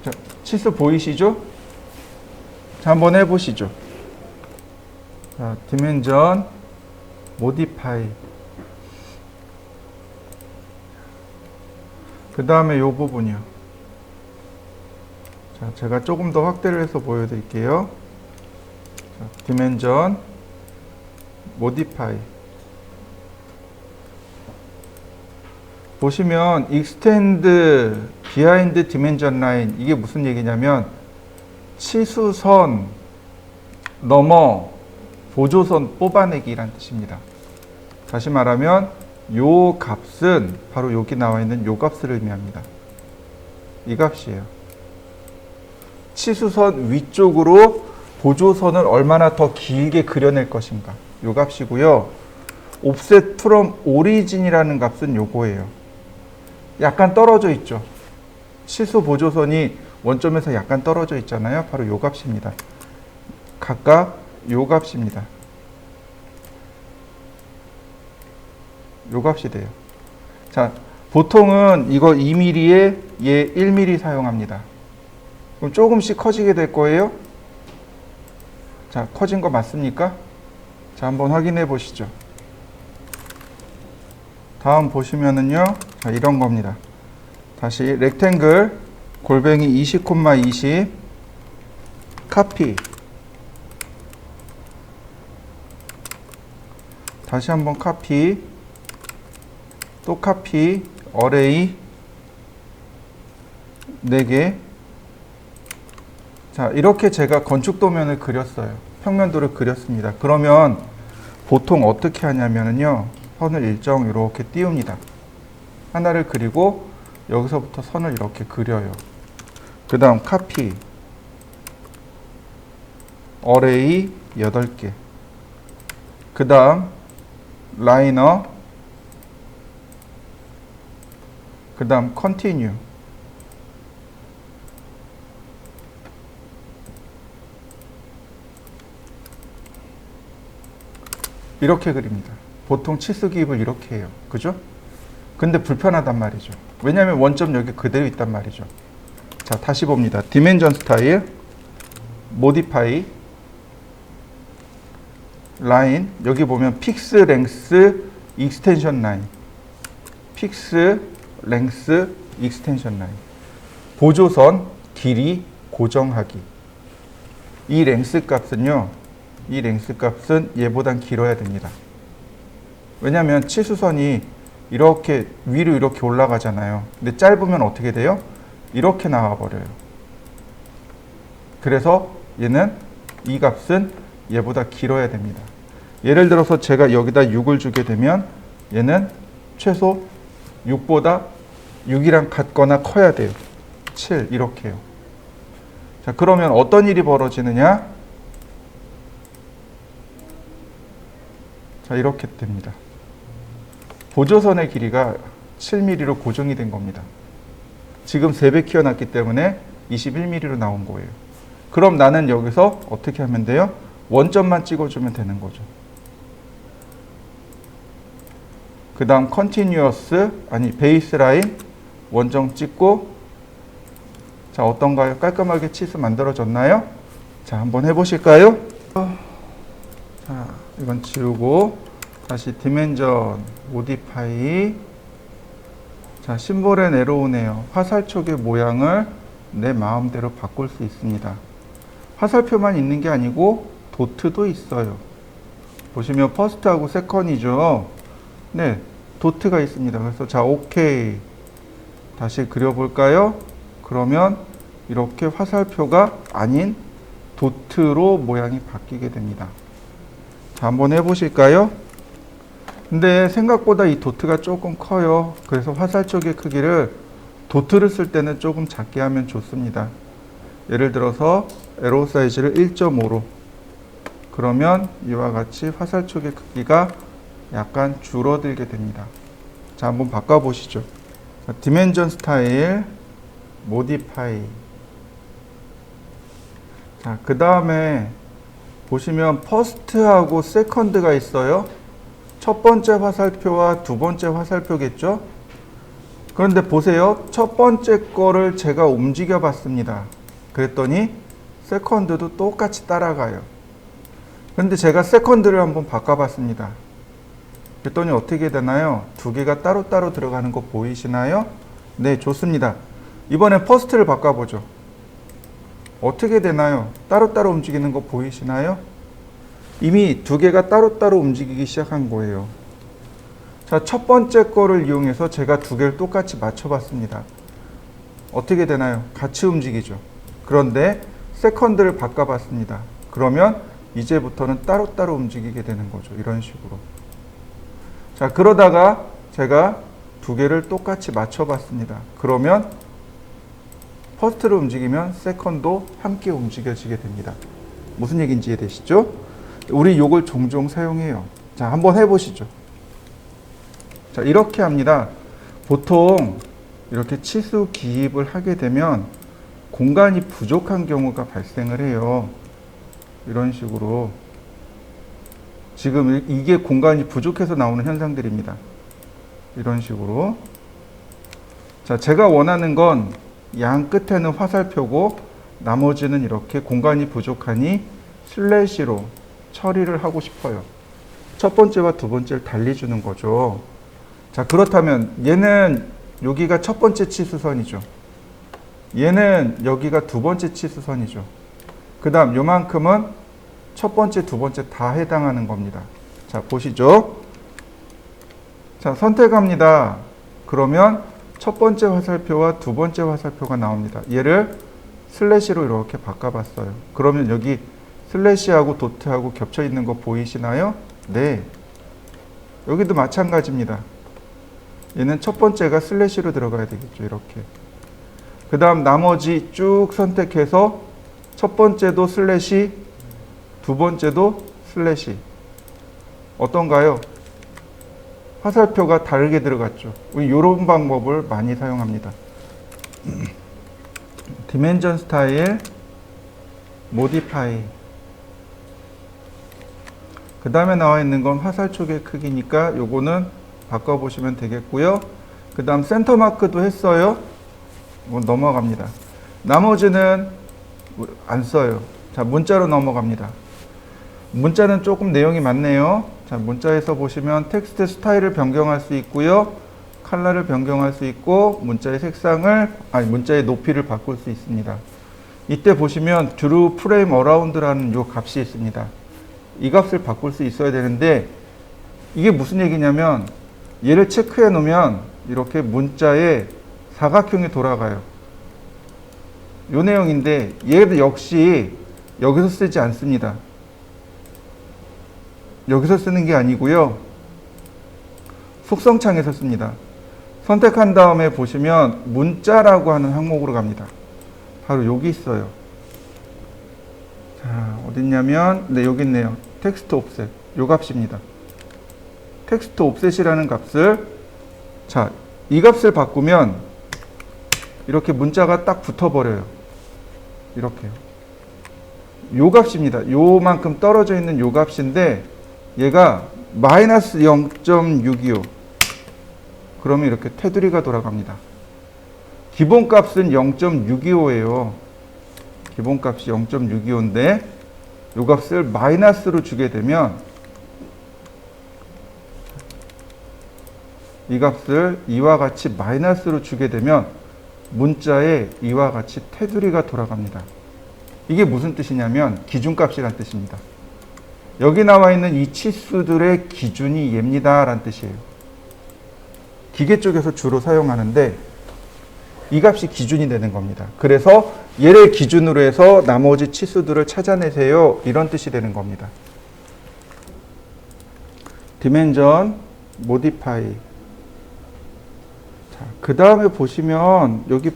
자, 치수 보이시죠? 자, 한번 해보시죠. 자, 디멘전 모디파이. 그 다음에 이 부분이요. 자, 제가 조금 더 확대를 해서 보여드릴게요. 자, 디멘전 모디파이. 보시면 익스텐드 비하인드 디멘전 라인, 이게 무슨 얘기냐면 치수선 넘어 보조선 뽑아내기란 뜻입니다. 다시 말하면 요 값은 바로 여기 나와 있는 요 값을 의미합니다. 이 값이에요. 치수선 위쪽으로 보조선을 얼마나 더 길게 그려낼 것인가. 요 값이고요. offset from origin이라는 값은 요거예요. 약간 떨어져 있죠. 치수 보조선이 원점에서 약간 떨어져 있잖아요. 바로 요 값입니다. 각각 요 값입니다. 요 값이 돼요. 자, 보통은 이거 2mm에 얘 1mm 사용합니다. 그럼 조금씩 커지게 될 거예요. 자, 커진 거 맞습니까? 자, 한번 확인해 보시죠. 다음 보시면은요, 자, 이런 겁니다. 다시 렉탱글 골뱅이 20,20 카피. 다시 한번 카피. 또 카피. 어레이 4개. 자, 이렇게 제가 건축 도면을 그렸어요. 평면도를 그렸습니다. 그러면 보통 어떻게 하냐면요, 선을 일정 이렇게 띄웁니다. 하나를 그리고 여기서부터 선을 이렇게 그려요. 그 다음 카피, 어레이 8개. 그 다음 라이너, 그 다음 컨티뉴. 이렇게 그립니다. 보통 치수 기입을 이렇게 해요. 그죠? 근데 불편하단 말이죠. 왜냐하면 원점 여기 그대로 있단 말이죠. 자, 다시 봅니다. 디멘전 스타일, 모디파이, 라인, 여기 보면 픽스 랭스 익스텐션 라인, 픽스 랭스 익스텐션 라인, 보조선 길이 고정하기. 이 랭스 값은요, 이 랭스 값은 얘보단 길어야 됩니다. 왜냐하면 치수선이 이렇게 위로 이렇게 올라가잖아요. 근데 짧으면 어떻게 돼요? 이렇게 나와 버려요. 그래서 얘는 이 값은 얘보다 길어야 됩니다. 예를 들어서 제가 여기다 6을 주게 되면 얘는 최소 6보다 6이랑 같거나 커야 돼요. 7 이렇게요. 자, 그러면 어떤 일이 벌어지느냐? 자, 이렇게 됩니다. 보조선의 길이가 7mm로 고정이 된 겁니다. 지금 3배 키워놨기 때문에 21mm로 나온 거예요. 그럼 나는 여기서 어떻게 하면 돼요? 원점만 찍어주면 되는 거죠. 그 다음 컨티뉴어스, 아니 베이스라인 원점 찍고, 자, 어떤가요? 깔끔하게 치수 만들어졌나요? 자, 한번 해보실까요? 자, 이건 지우고 다시 디멘전 모디파이. 자, 심볼에 내려오네요. 화살촉의 모양을 내 마음대로 바꿀 수 있습니다. 화살표만 있는 게 아니고 도트도 있어요. 보시면 퍼스트하고 세컨이죠. 네, 도트가 있습니다. 그래서 자, 오케이. 다시 그려볼까요? 그러면 이렇게 화살표가 아닌 도트로 모양이 바뀌게 됩니다. 자, 한번 해보실까요? 근데 생각보다 이 도트가 조금 커요. 그래서 화살촉의 크기를 도트를 쓸 때는 조금 작게 하면 좋습니다. 예를 들어서 에로 사이즈를 1.5로. 그러면 이와 같이 화살촉의 크기가 약간 줄어들게 됩니다. 자, 한번 바꿔보시죠. 자, 디멘전 스타일, 모디파이. 자, 그 다음에 보시면 퍼스트하고 세컨드가 있어요. 첫 번째 화살표와 두 번째 화살표겠죠? 그런데 보세요. 첫 번째 거를 제가 움직여 봤습니다. 그랬더니 세컨드도 똑같이 따라가요. 그런데 제가 세컨드를 한번 바꿔봤습니다. 그랬더니 어떻게 되나요? 두 개가 따로따로 들어가는 거 보이시나요? 네, 좋습니다. 이번엔 퍼스트를 바꿔보죠. 어떻게 되나요? 따로따로 움직이는 거 보이시나요? 이미 두 개가 따로따로 움직이기 시작한 거예요. 자, 첫 번째 거를 이용해서 제가 두 개를 똑같이 맞춰봤습니다. 어떻게 되나요? 같이 움직이죠. 그런데 세컨드를 바꿔봤습니다. 그러면 이제부터는 따로따로 움직이게 되는 거죠. 이런 식으로. 자, 그러다가 제가 두 개를 똑같이 맞춰봤습니다. 그러면 퍼스트를 움직이면 세컨도 함께 움직여지게 됩니다. 무슨 얘기인지 이해되시죠? 우리 요걸 종종 사용해요. 자, 한번 해보시죠. 자, 이렇게 합니다. 보통 이렇게 치수 기입을 하게 되면 공간이 부족한 경우가 발생을 해요. 이런 식으로. 지금 이게 공간이 부족해서 나오는 현상들입니다. 이런 식으로. 자, 제가 원하는 건 양 끝에는 화살표고 나머지는 이렇게 공간이 부족하니 슬래시로 처리를 하고 싶어요. 첫 번째와 두 번째를 달리주는 거죠. 자, 그렇다면 얘는 여기가 첫 번째 치수선이죠. 얘는 여기가 두 번째 치수선이죠. 그 다음 요만큼은 첫 번째, 두 번째 다 해당하는 겁니다. 자, 보시죠. 자, 선택합니다. 그러면 첫 번째 화살표와 두 번째 화살표가 나옵니다. 얘를 슬래시로 이렇게 바꿔봤어요. 그러면 여기 슬래시하고 도트하고 겹쳐 있는 거 보이시나요? 네. 여기도 마찬가지입니다. 얘는 첫 번째가 슬래시로 들어가야 되겠죠. 이렇게. 그 다음 나머지 쭉 선택해서 첫 번째도 슬래시, 두 번째도 슬래시. 어떤가요? 화살표가 다르게 들어갔죠. 우리 이런 방법을 많이 사용합니다. 디멘전 스타일, 모디파이. 그 다음에 나와 있는 건 화살촉의 크기니까 요거는 바꿔보시면 되겠고요. 그 다음 센터 마크도 했어요. 이건 넘어갑니다. 나머지는 안 써요. 자, 문자로 넘어갑니다. 문자는 조금 내용이 많네요. 자, 문자에서 보시면 텍스트 스타일을 변경할 수 있고요. 컬러를 변경할 수 있고 문자의 색상을, 문자의 높이를 바꿀 수 있습니다. 이때 보시면 drew frame around라는 요 값이 있습니다. 이 값을 바꿀 수 있어야 되는데 이게 무슨 얘기냐면 얘를 체크해 놓으면 이렇게 문자에 사각형이 돌아가요. 요 내용인데 얘도 역시 여기서 쓰지 않습니다. 여기서 쓰는 게 아니고요. 속성창에서 씁니다. 선택한 다음에 보시면 문자라고 하는 항목으로 갑니다. 바로 여기 있어요. 자, 어딨냐면, 네, 여기 있네요. 텍스트 옵셋. 요 값입니다. 텍스트 옵셋이라는 값을, 자, 이 값을 바꾸면 이렇게 문자가 딱 붙어버려요. 이렇게요. 요 값입니다. 요만큼 떨어져 있는 요 값인데 얘가 마이너스 0.625. 그러면 이렇게 테두리가 돌아갑니다. 기본값은 0.625예요. 기본값이 0.625인데 요 값을 마이너스로 주게 되면 이 값을 이와 같이 마이너스로 주게 되면 문자에 이와 같이 테두리가 돌아갑니다. 이게 무슨 뜻이냐면 기준값이란 뜻입니다. 여기 나와 있는 이 치수들의 기준이 얘입니다 라는 뜻이에요. 기계 쪽에서 주로 사용하는데 이 값이 기준이 되는 겁니다. 그래서 얘를 기준으로 해서 나머지 치수들을 찾아내세요. 이런 뜻이 되는 겁니다. 디멘전, 모디파이. 자, 그 다음에 보시면 여기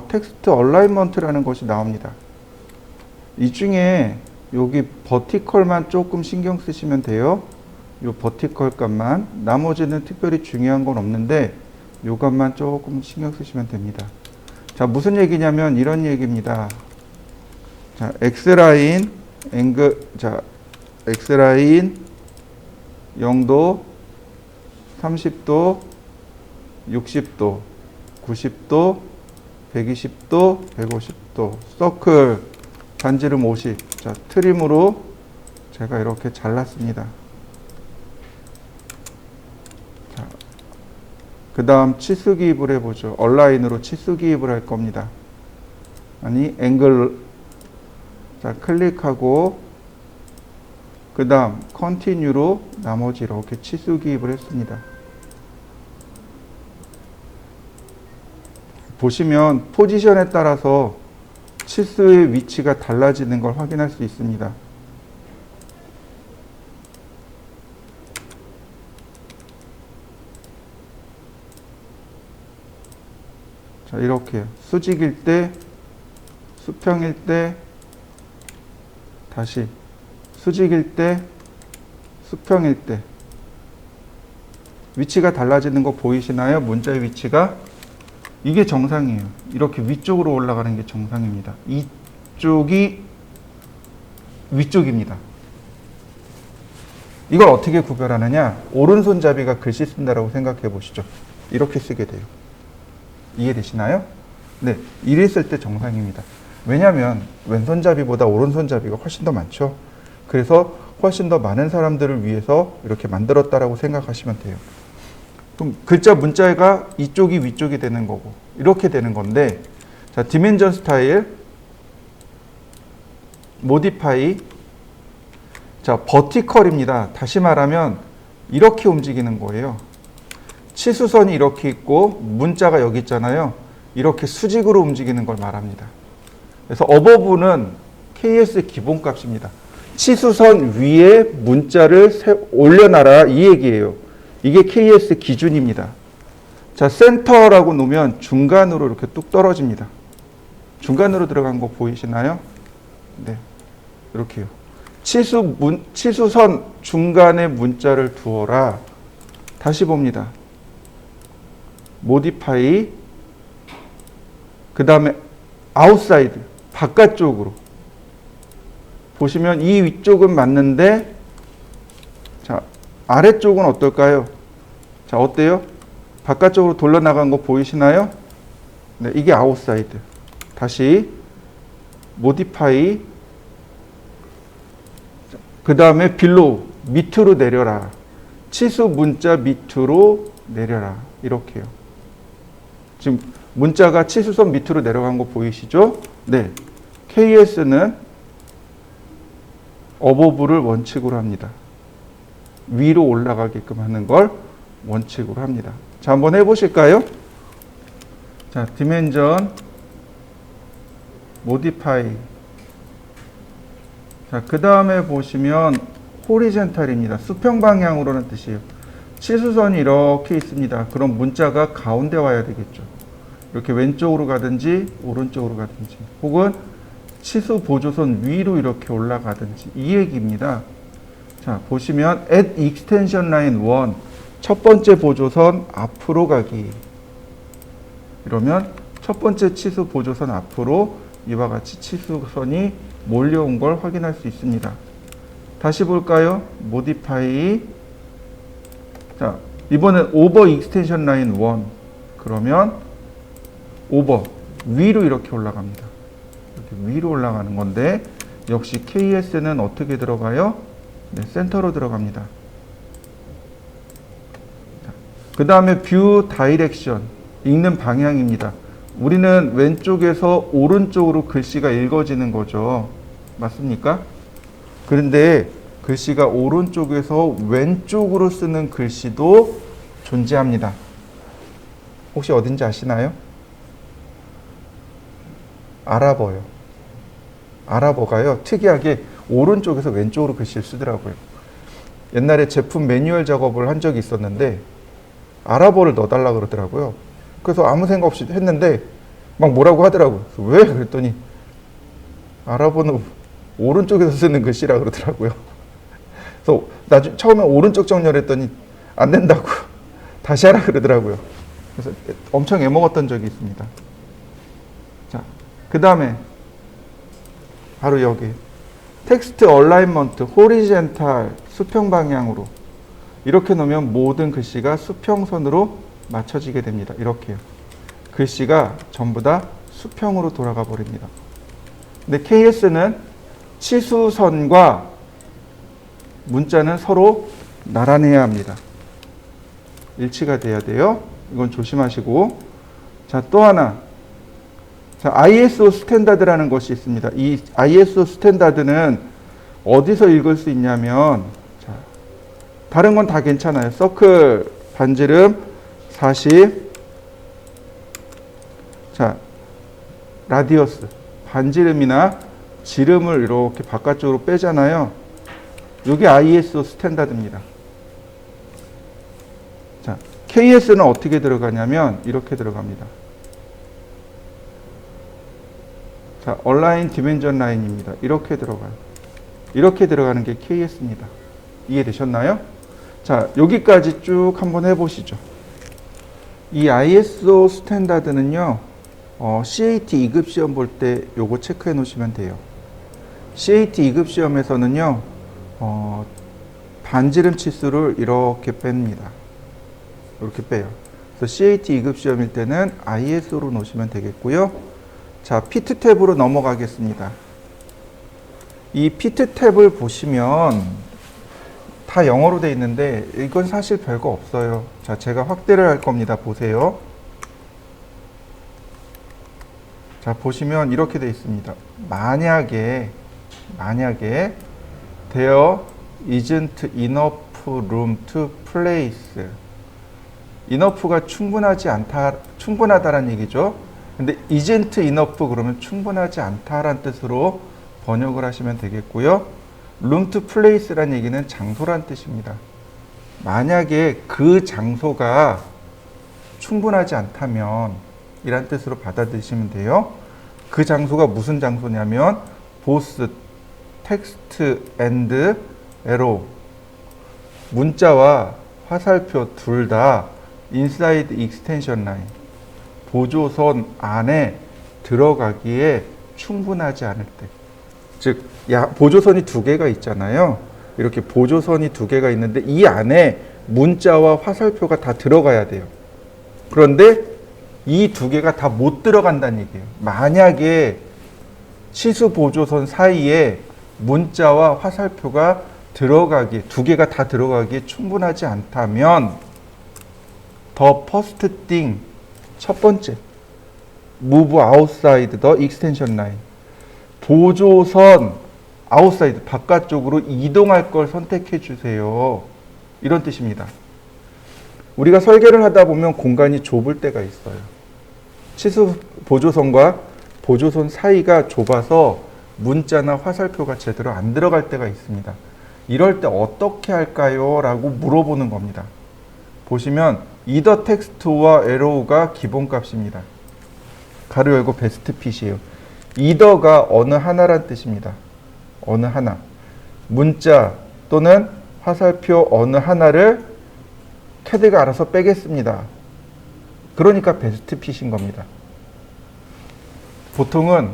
텍스트 얼라이먼트라는 것이 나옵니다. 이 중에 여기 버티컬만 조금 신경 쓰시면 돼요. 요 버티컬 값만. 나머지는 특별히 중요한 건 없는데 요 값만 조금 신경 쓰시면 됩니다. 자, 무슨 얘기냐면 이런 얘기입니다. 자, X라인, X라인 0도, 30도, 60도, 90도, 120도, 150도, 서클, 반지름 50. 자, 트림으로 제가 이렇게 잘랐습니다. 자, 그 다음 치수 기입을 해보죠. 얼라인으로 치수 기입을 할 겁니다. 아니, 앵글. 자, 클릭하고, 그 다음 컨티뉴로 나머지 이렇게 치수 기입을 했습니다. 보시면 포지션에 따라서 치수의 위치가 달라지는 걸 확인할 수 있습니다. 자, 이렇게요. 수직일 때, 수평일 때, 다시 수직일 때, 수평일 때 위치가 달라지는 거 보이시나요? 문자의 위치가 이게 정상이에요. 이렇게 위쪽으로 올라가는 게 정상입니다. 이쪽이 위쪽입니다. 이걸 어떻게 구별하느냐? 오른손잡이가 글씨 쓴다라고 생각해 보시죠. 이렇게 쓰게 돼요. 이해되시나요? 네, 이랬을 때 정상입니다. 왜냐하면 왼손잡이보다 오른손잡이가 훨씬 더 많죠. 그래서 훨씬 더 많은 사람들을 위해서 이렇게 만들었다라고 생각하시면 돼요. 그럼 글자 문자가 이쪽이 위쪽이 되는 거고 이렇게 되는 건데, 자, 디멘전 스타일, 모디파이, 자, 버티컬입니다. 다시 말하면 이렇게 움직이는 거예요. 치수선이 이렇게 있고 문자가 여기 있잖아요. 이렇게 수직으로 움직이는 걸 말합니다. 그래서 어버브는 KS의 기본값입니다. 치수선 위에 문자를 올려놔라, 이 얘기예요. 이게 KS 기준입니다. 자, 센터라고 놓으면 중간으로 이렇게 뚝 떨어집니다. 중간으로 들어간 거 보이시나요? 네, 이렇게요. 치수선 중간에 문자를 두어라. 다시 봅니다. 모디파이, 그 다음에 아웃사이드, 바깥쪽으로. 보시면 이 위쪽은 맞는데, 자, 아래쪽은 어떨까요? 자, 어때요? 바깥쪽으로 돌려나간 거 보이시나요? 네, 이게 아웃사이드. 다시 모디파이, 그 다음에 빌로우, 밑으로 내려라. 치수 문자 밑으로 내려라. 이렇게요. 지금 문자가 치수선 밑으로 내려간 거 보이시죠? 네. KS는 어버브를 원칙으로 합니다. 위로 올라가게끔 하는 걸 원칙으로 합니다. 자, 한번 해보실까요? 자, 디멘전, 모디파이. 자, 그 다음에 보시면 호리젠탈입니다. 수평 방향으로는 뜻이에요. 치수선이 이렇게 있습니다. 그럼 문자가 가운데 와야 되겠죠. 이렇게 왼쪽으로 가든지 오른쪽으로 가든지, 혹은 치수 보조선 위로 이렇게 올라가든지, 이 얘기입니다. 자, 보시면 at extension line 1, 첫 번째 보조선 앞으로 가기. 이러면 첫 번째 치수 보조선 앞으로 이와 같이 치수선이 몰려온 걸 확인할 수 있습니다. 다시 볼까요? 모디파이. 자, 이번엔 오버 익스텐션 라인 1. 그러면 오버, 위로 이렇게 올라갑니다. 이렇게 위로 올라가는 건데, 역시 KS는 어떻게 들어가요? 네, 센터로 들어갑니다. 그 다음에 뷰 다이렉션, 읽는 방향입니다. 우리는 왼쪽에서 오른쪽으로 글씨가 읽어지는 거죠. 맞습니까? 그런데 글씨가 오른쪽에서 왼쪽으로 쓰는 글씨도 존재합니다. 혹시 어딘지 아시나요? 아랍어요. 아랍어가요, 특이하게 오른쪽에서 왼쪽으로 글씨를 쓰더라고요. 옛날에 제품 매뉴얼 작업을 한 적이 있었는데 아랍어를 넣어달라 그러더라고요. 그래서 아무 생각 없이 했는데 막 뭐라고 하더라고요. 왜? 그랬더니 아랍어는 오른쪽에서 쓰는 글씨라 그러더라고요. 그래서 나중에 처음에 오른쪽 정렬했더니 안 된다고 다시 하라 그러더라고요. 그래서 엄청 애먹었던 적이 있습니다. 자, 그 다음에 바로 여기 텍스트 얼라인먼트 호리젠탈, 수평 방향으로 이렇게 놓으면 모든 글씨가 수평선으로 맞춰지게 됩니다. 이렇게요. 글씨가 전부 다 수평으로 돌아가 버립니다. 근데 KS는 치수선과 문자는 서로 나란해야 합니다. 일치가 돼야 돼요. 이건 조심하시고. 자, 또 하나. 자, ISO 스탠다드라는 것이 있습니다. 이 ISO 스탠다드는 어디서 읽을 수 있냐면, 자, 다른 건 다 괜찮아요. 서클 반지름 40, 자, 라디어스, 반지름이나 지름을 이렇게 바깥쪽으로 빼잖아요. 이게 ISO 스탠다드입니다. 자, KS는 어떻게 들어가냐면 이렇게 들어갑니다. 자, 얼라인 디멘전 라인입니다. 이렇게 들어가요. 이렇게 들어가는 게 KS입니다. 이해되셨나요? 자, 여기까지 쭉 한번 해보시죠. 이 ISO 스탠다드는요, CAT 2급 시험 볼 때 요거 체크해 놓으시면 돼요. CAT 2급 시험에서는요, 반지름 치수를 이렇게 뺍니다. 이렇게 빼요. 그래서 CAT 2급 시험일 때는 ISO로 놓으시면 되겠고요. 자, 피트 탭으로 넘어가겠습니다. 이 피트 탭을 보시면 다 영어로 돼 있는데 이건 사실 별거 없어요. 자, 제가 확대를 할 겁니다. 보세요. 자, 보시면 이렇게 돼 있습니다. 만약에 there isn't enough room to place. enough가 충분하다라는 얘기죠. 근데 isn't enough 그러면 충분하지 않다라는 뜻으로 번역을 하시면 되겠고요. room to place라는 얘기는 장소란 뜻입니다. 만약에 그 장소가 충분하지 않다면 이란 뜻으로 받아들이시면 돼요. 그 장소가 무슨 장소냐면 both text and arrow, 문자와 화살표 둘 다 inside extension line, 보조선 안에 들어가기에 충분하지 않을 때, 즉 보조선이 두 개가 있잖아요. 이렇게 보조선이 두 개가 있는데 이 안에 문자와 화살표가 다 들어가야 돼요. 그런데 이 두 개가 다 못 들어간다는 얘기예요. 만약에 치수 보조선 사이에 문자와 화살표가 들어가기, 두 개가 다 들어가기에 충분하지 않다면 the first thing, 첫 번째, move outside the extension line, 보조선 outside, 바깥쪽으로 이동할 걸 선택해 주세요. 이런 뜻입니다. 우리가 설계를 하다 보면 공간이 좁을 때가 있어요. 치수 보조선과 보조선 사이가 좁아서 문자나 화살표가 제대로 안 들어갈 때가 있습니다. 이럴 때 어떻게 할까요? 라고 물어보는 겁니다. 보시면 either 텍스트와 arrow가 기본값입니다. 가로 열고 베스트 핏이에요. either가 어느 하나란 뜻입니다. 어느 하나. 문자 또는 화살표 어느 하나를 캐드가 알아서 빼겠습니다. 그러니까 베스트 핏인 겁니다. 보통은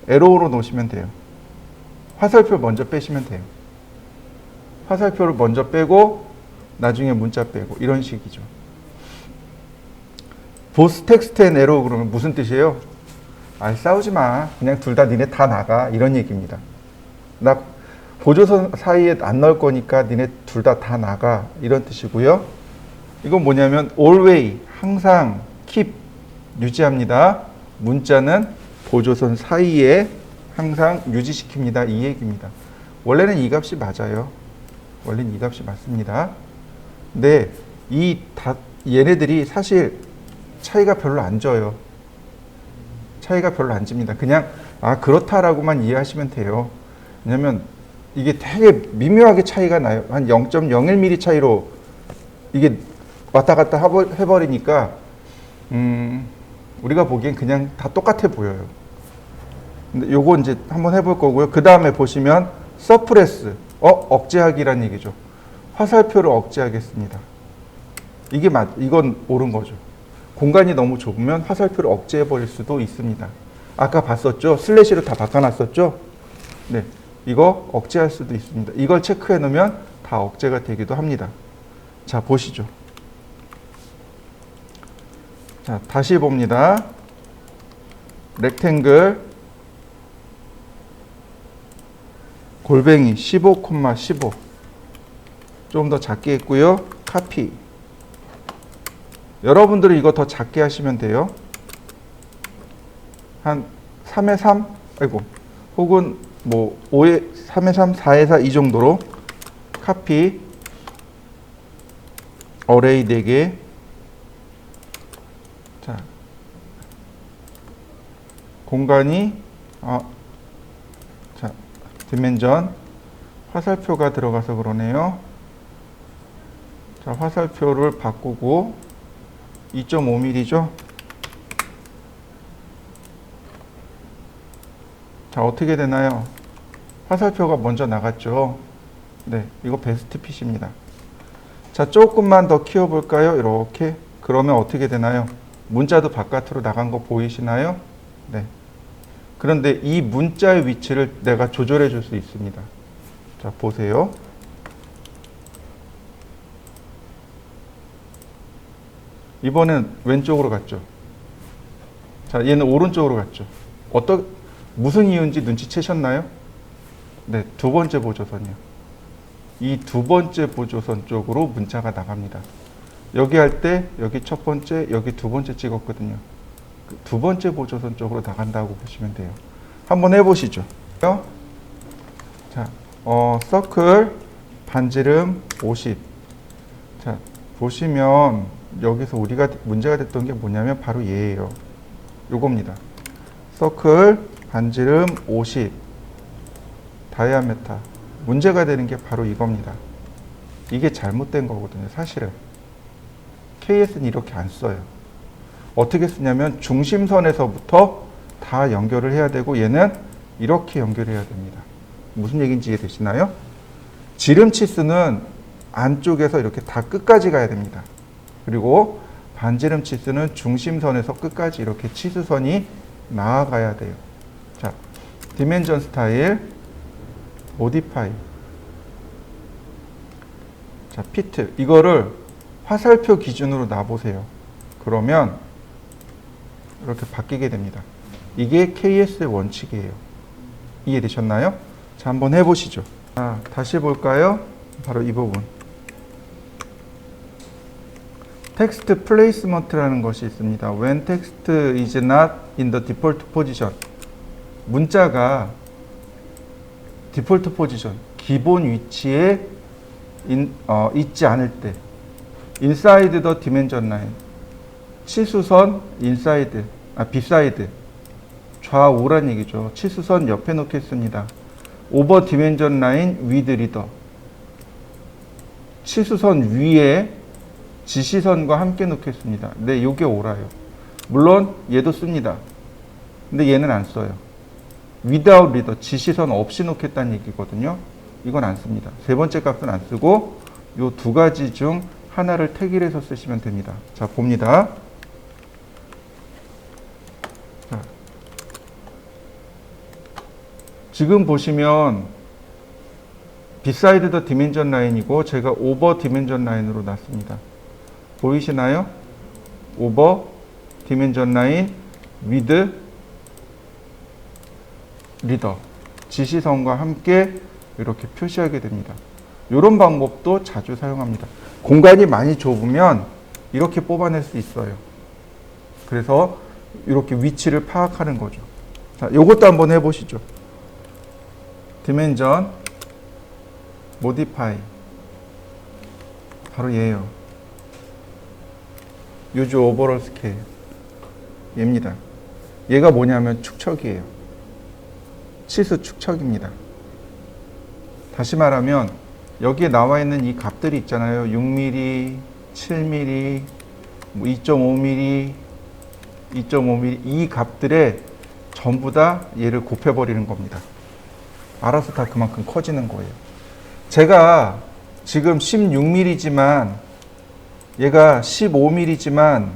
에러우로 놓으시면 돼요. 화살표 먼저 빼시면 돼요. 화살표를 먼저 빼고 나중에 문자 빼고 이런 식이죠. 보스 텍스트 앤 에러 그러면 무슨 뜻이에요? 아, 싸우지 마. 그냥 둘 다 니네 다 나가. 이런 얘기입니다. 나 보조선 사이에 안 넣을 거니까 니네 둘 다 나가. 이런 뜻이고요. 이건 뭐냐면 always, 항상, keep, 유지합니다. 문자는 보조선 사이에 항상 유지시킵니다. 이 얘기입니다. 원래는 이 값이 맞아요. 원래는 이 값이 맞습니다. 근데 얘네들이 사실 차이가 별로 안 져요. 차이가 별로 안 집니다. 그냥 그렇다라고만 이해하시면 돼요. 왜냐면 이게 되게 미묘하게 차이가 나요. 한 0.01mm 차이로 이게 왔다 갔다 해버리니까 우리가 보기엔 그냥 다 똑같아 보여요. 근데 요거 이제 한번 해볼 거고요. 그 다음에 보시면 서프레스, 억제하기란 얘기죠. 화살표를 억제하겠습니다. 이건 옳은 거죠. 공간이 너무 좁으면 화살표를 억제해 버릴 수도 있습니다. 아까 봤었죠? 슬래시로 다 바꿔놨었죠? 네, 이거 억제할 수도 있습니다. 이걸 체크해 놓으면 다 억제가 되기도 합니다. 자, 보시죠. 자, 다시 봅니다. 렉탱글 골뱅이 15,15 좀 더 작게 했고요. 카피. 여러분들은 이거 더 작게 하시면 돼요. 한 3에 3? 혹은 뭐 5에 3에 3, 4에 4 이 정도로 카피 어레이 4개. 자, 공간이 자, 디멘전 화살표가 들어가서 그러네요. 자, 화살표를 바꾸고 2.5mm죠. 자, 어떻게 되나요? 화살표가 먼저 나갔죠. 네, 이거 베스트 핏입니다. 자, 조금만 더 키워볼까요? 이렇게. 그러면 어떻게 되나요? 문자도 바깥으로 나간 거 보이시나요? 네. 그런데 이 문자의 위치를 내가 조절해 줄 수 있습니다. 자, 보세요. 이번엔 왼쪽으로 갔죠. 자, 얘는 오른쪽으로 갔죠. 무슨 이유인지 눈치채셨나요? 네, 두 번째 보조선이요. 이 두 번째 보조선 쪽으로 문자가 나갑니다. 여기 할 때 여기 첫 번째, 여기 두 번째 찍었거든요. 그 두 번째 보조선 쪽으로 나간다고 보시면 돼요. 한번 해보시죠. 자, 서클 반지름 50. 자, 보시면 여기서 우리가 문제가 됐던 게 뭐냐면 바로 얘예요. 요겁니다. 서클 반지름 50 다이아메타. 문제가 되는 게 바로 이겁니다. 이게 잘못된 거거든요, 사실은. KS는 이렇게 안 써요. 어떻게 쓰냐면 중심선에서부터 다 연결을 해야 되고 얘는 이렇게 연결해야 됩니다. 무슨 얘기인지 이해되시나요? 지름 치수는 안쪽에서 이렇게 다 끝까지 가야 됩니다. 그리고 반지름 치수는 중심선에서 끝까지 이렇게 치수선이 나아가야 돼요. 자, 디멘전 스타일, 모디파이. 자, 피트. 이거를 화살표 기준으로 놔보세요. 그러면 이렇게 바뀌게 됩니다. 이게 KS의 원칙이에요. 이해되셨나요? 자, 한번 해보시죠. 자, 다시 볼까요? 바로 이 부분. 텍스트 플레이스먼트라는 것이 있습니다. When text is not in the default position. 문자가 디폴트 포지션, 기본 위치에 있지 않을 때. inside the dimension line. 치수선 inside, beside. 좌우란 얘기죠. 치수선 옆에 놓겠습니다. over dimension line with reader. 치수선 위에 지시선과 함께 놓겠습니다. 네, 요게 옳아요. 물론 얘도 씁니다. 근데 얘는 안 써요. without reader, 지시선 없이 놓겠다는 얘기거든요. 이건 안 씁니다. 세 번째 값은 안 쓰고 요 두 가지 중 하나를 택일해서 쓰시면 됩니다. 자, 봅니다. 자, 지금 보시면 beside the dimension line이고 제가 over dimension line으로 놨습니다. 보이시나요? over dimension line with reader. 지시선과 함께 이렇게 표시하게 됩니다. 이런 방법도 자주 사용합니다. 공간이 많이 좁으면 이렇게 뽑아낼 수 있어요. 그래서 이렇게 위치를 파악하는 거죠. 자, 요것도 한번 해보시죠. 디멘전 모디파이. 바로 얘예요. 유즈 오버롤 스케일. 얘입니다. 얘가 뭐냐면 축척이에요. 치수 축척입니다. 다시 말하면 여기에 나와 있는 이 값들이 있잖아요. 6mm, 7mm, 2.5mm, 2.5mm 이 값들에 전부 다 얘를 곱해버리는 겁니다. 알아서 다 그만큼 커지는 거예요. 제가 지금 16mm지만 얘가 15mm지만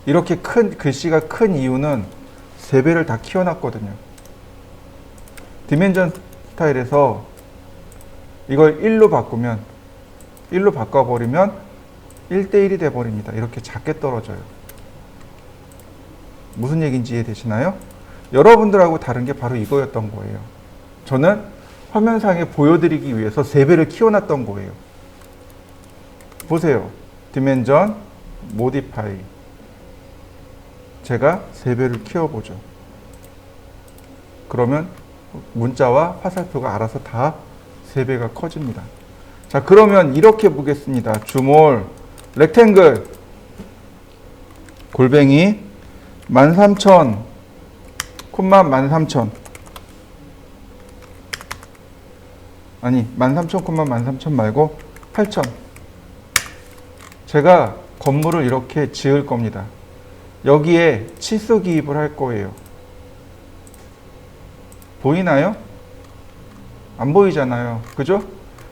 이렇게 큰 글씨가 큰 이유는 3배를 다 키워놨거든요. 디멘전 스타일에서 이걸 1로 바꿔버리면 1대1이 돼버립니다. 이렇게 작게 떨어져요. 무슨 얘기인지 이해되시나요? 여러분들하고 다른 게 바로 이거였던 거예요. 저는 화면상에 보여드리기 위해서 3배를 키워놨던 거예요. 보세요. 디멘전 모디파이. 제가 3배를 키워보죠. 그러면 문자와 화살표가 알아서 다 3배가 커집니다. 자, 그러면 이렇게 보겠습니다. 주몰 렉탱글 골뱅이 13,000 콤마 13,000 아니 13,000 콤마 13,000 말고 8,000. 제가 건물을 이렇게 지을 겁니다. 여기에 치수 기입을 할 거예요. 보이나요? 안 보이잖아요. 그죠?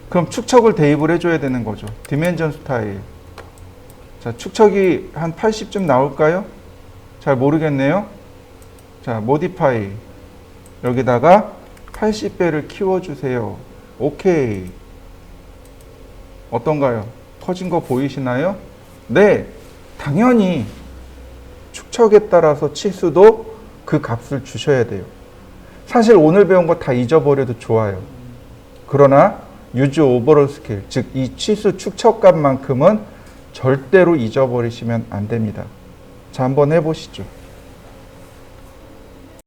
그럼 축척을 대입을 해줘야 되는 거죠. 디멘전 스타일. 자, 축척이 한 80쯤 나올까요? 잘 모르겠네요. 자, 모디파이. 여기다가 80배를 키워주세요. 오케이. 어떤가요? 커진 거 보이시나요? 네, 당연히 축척에 따라서 치수도 그 값을 주셔야 돼요. 사실 오늘 배운 거 다 잊어버려도 좋아요. 그러나 유즈 오버롤 스케일, 즉 이 치수 축척값만큼은 절대로 잊어버리시면 안 됩니다. 자, 한번 해보시죠.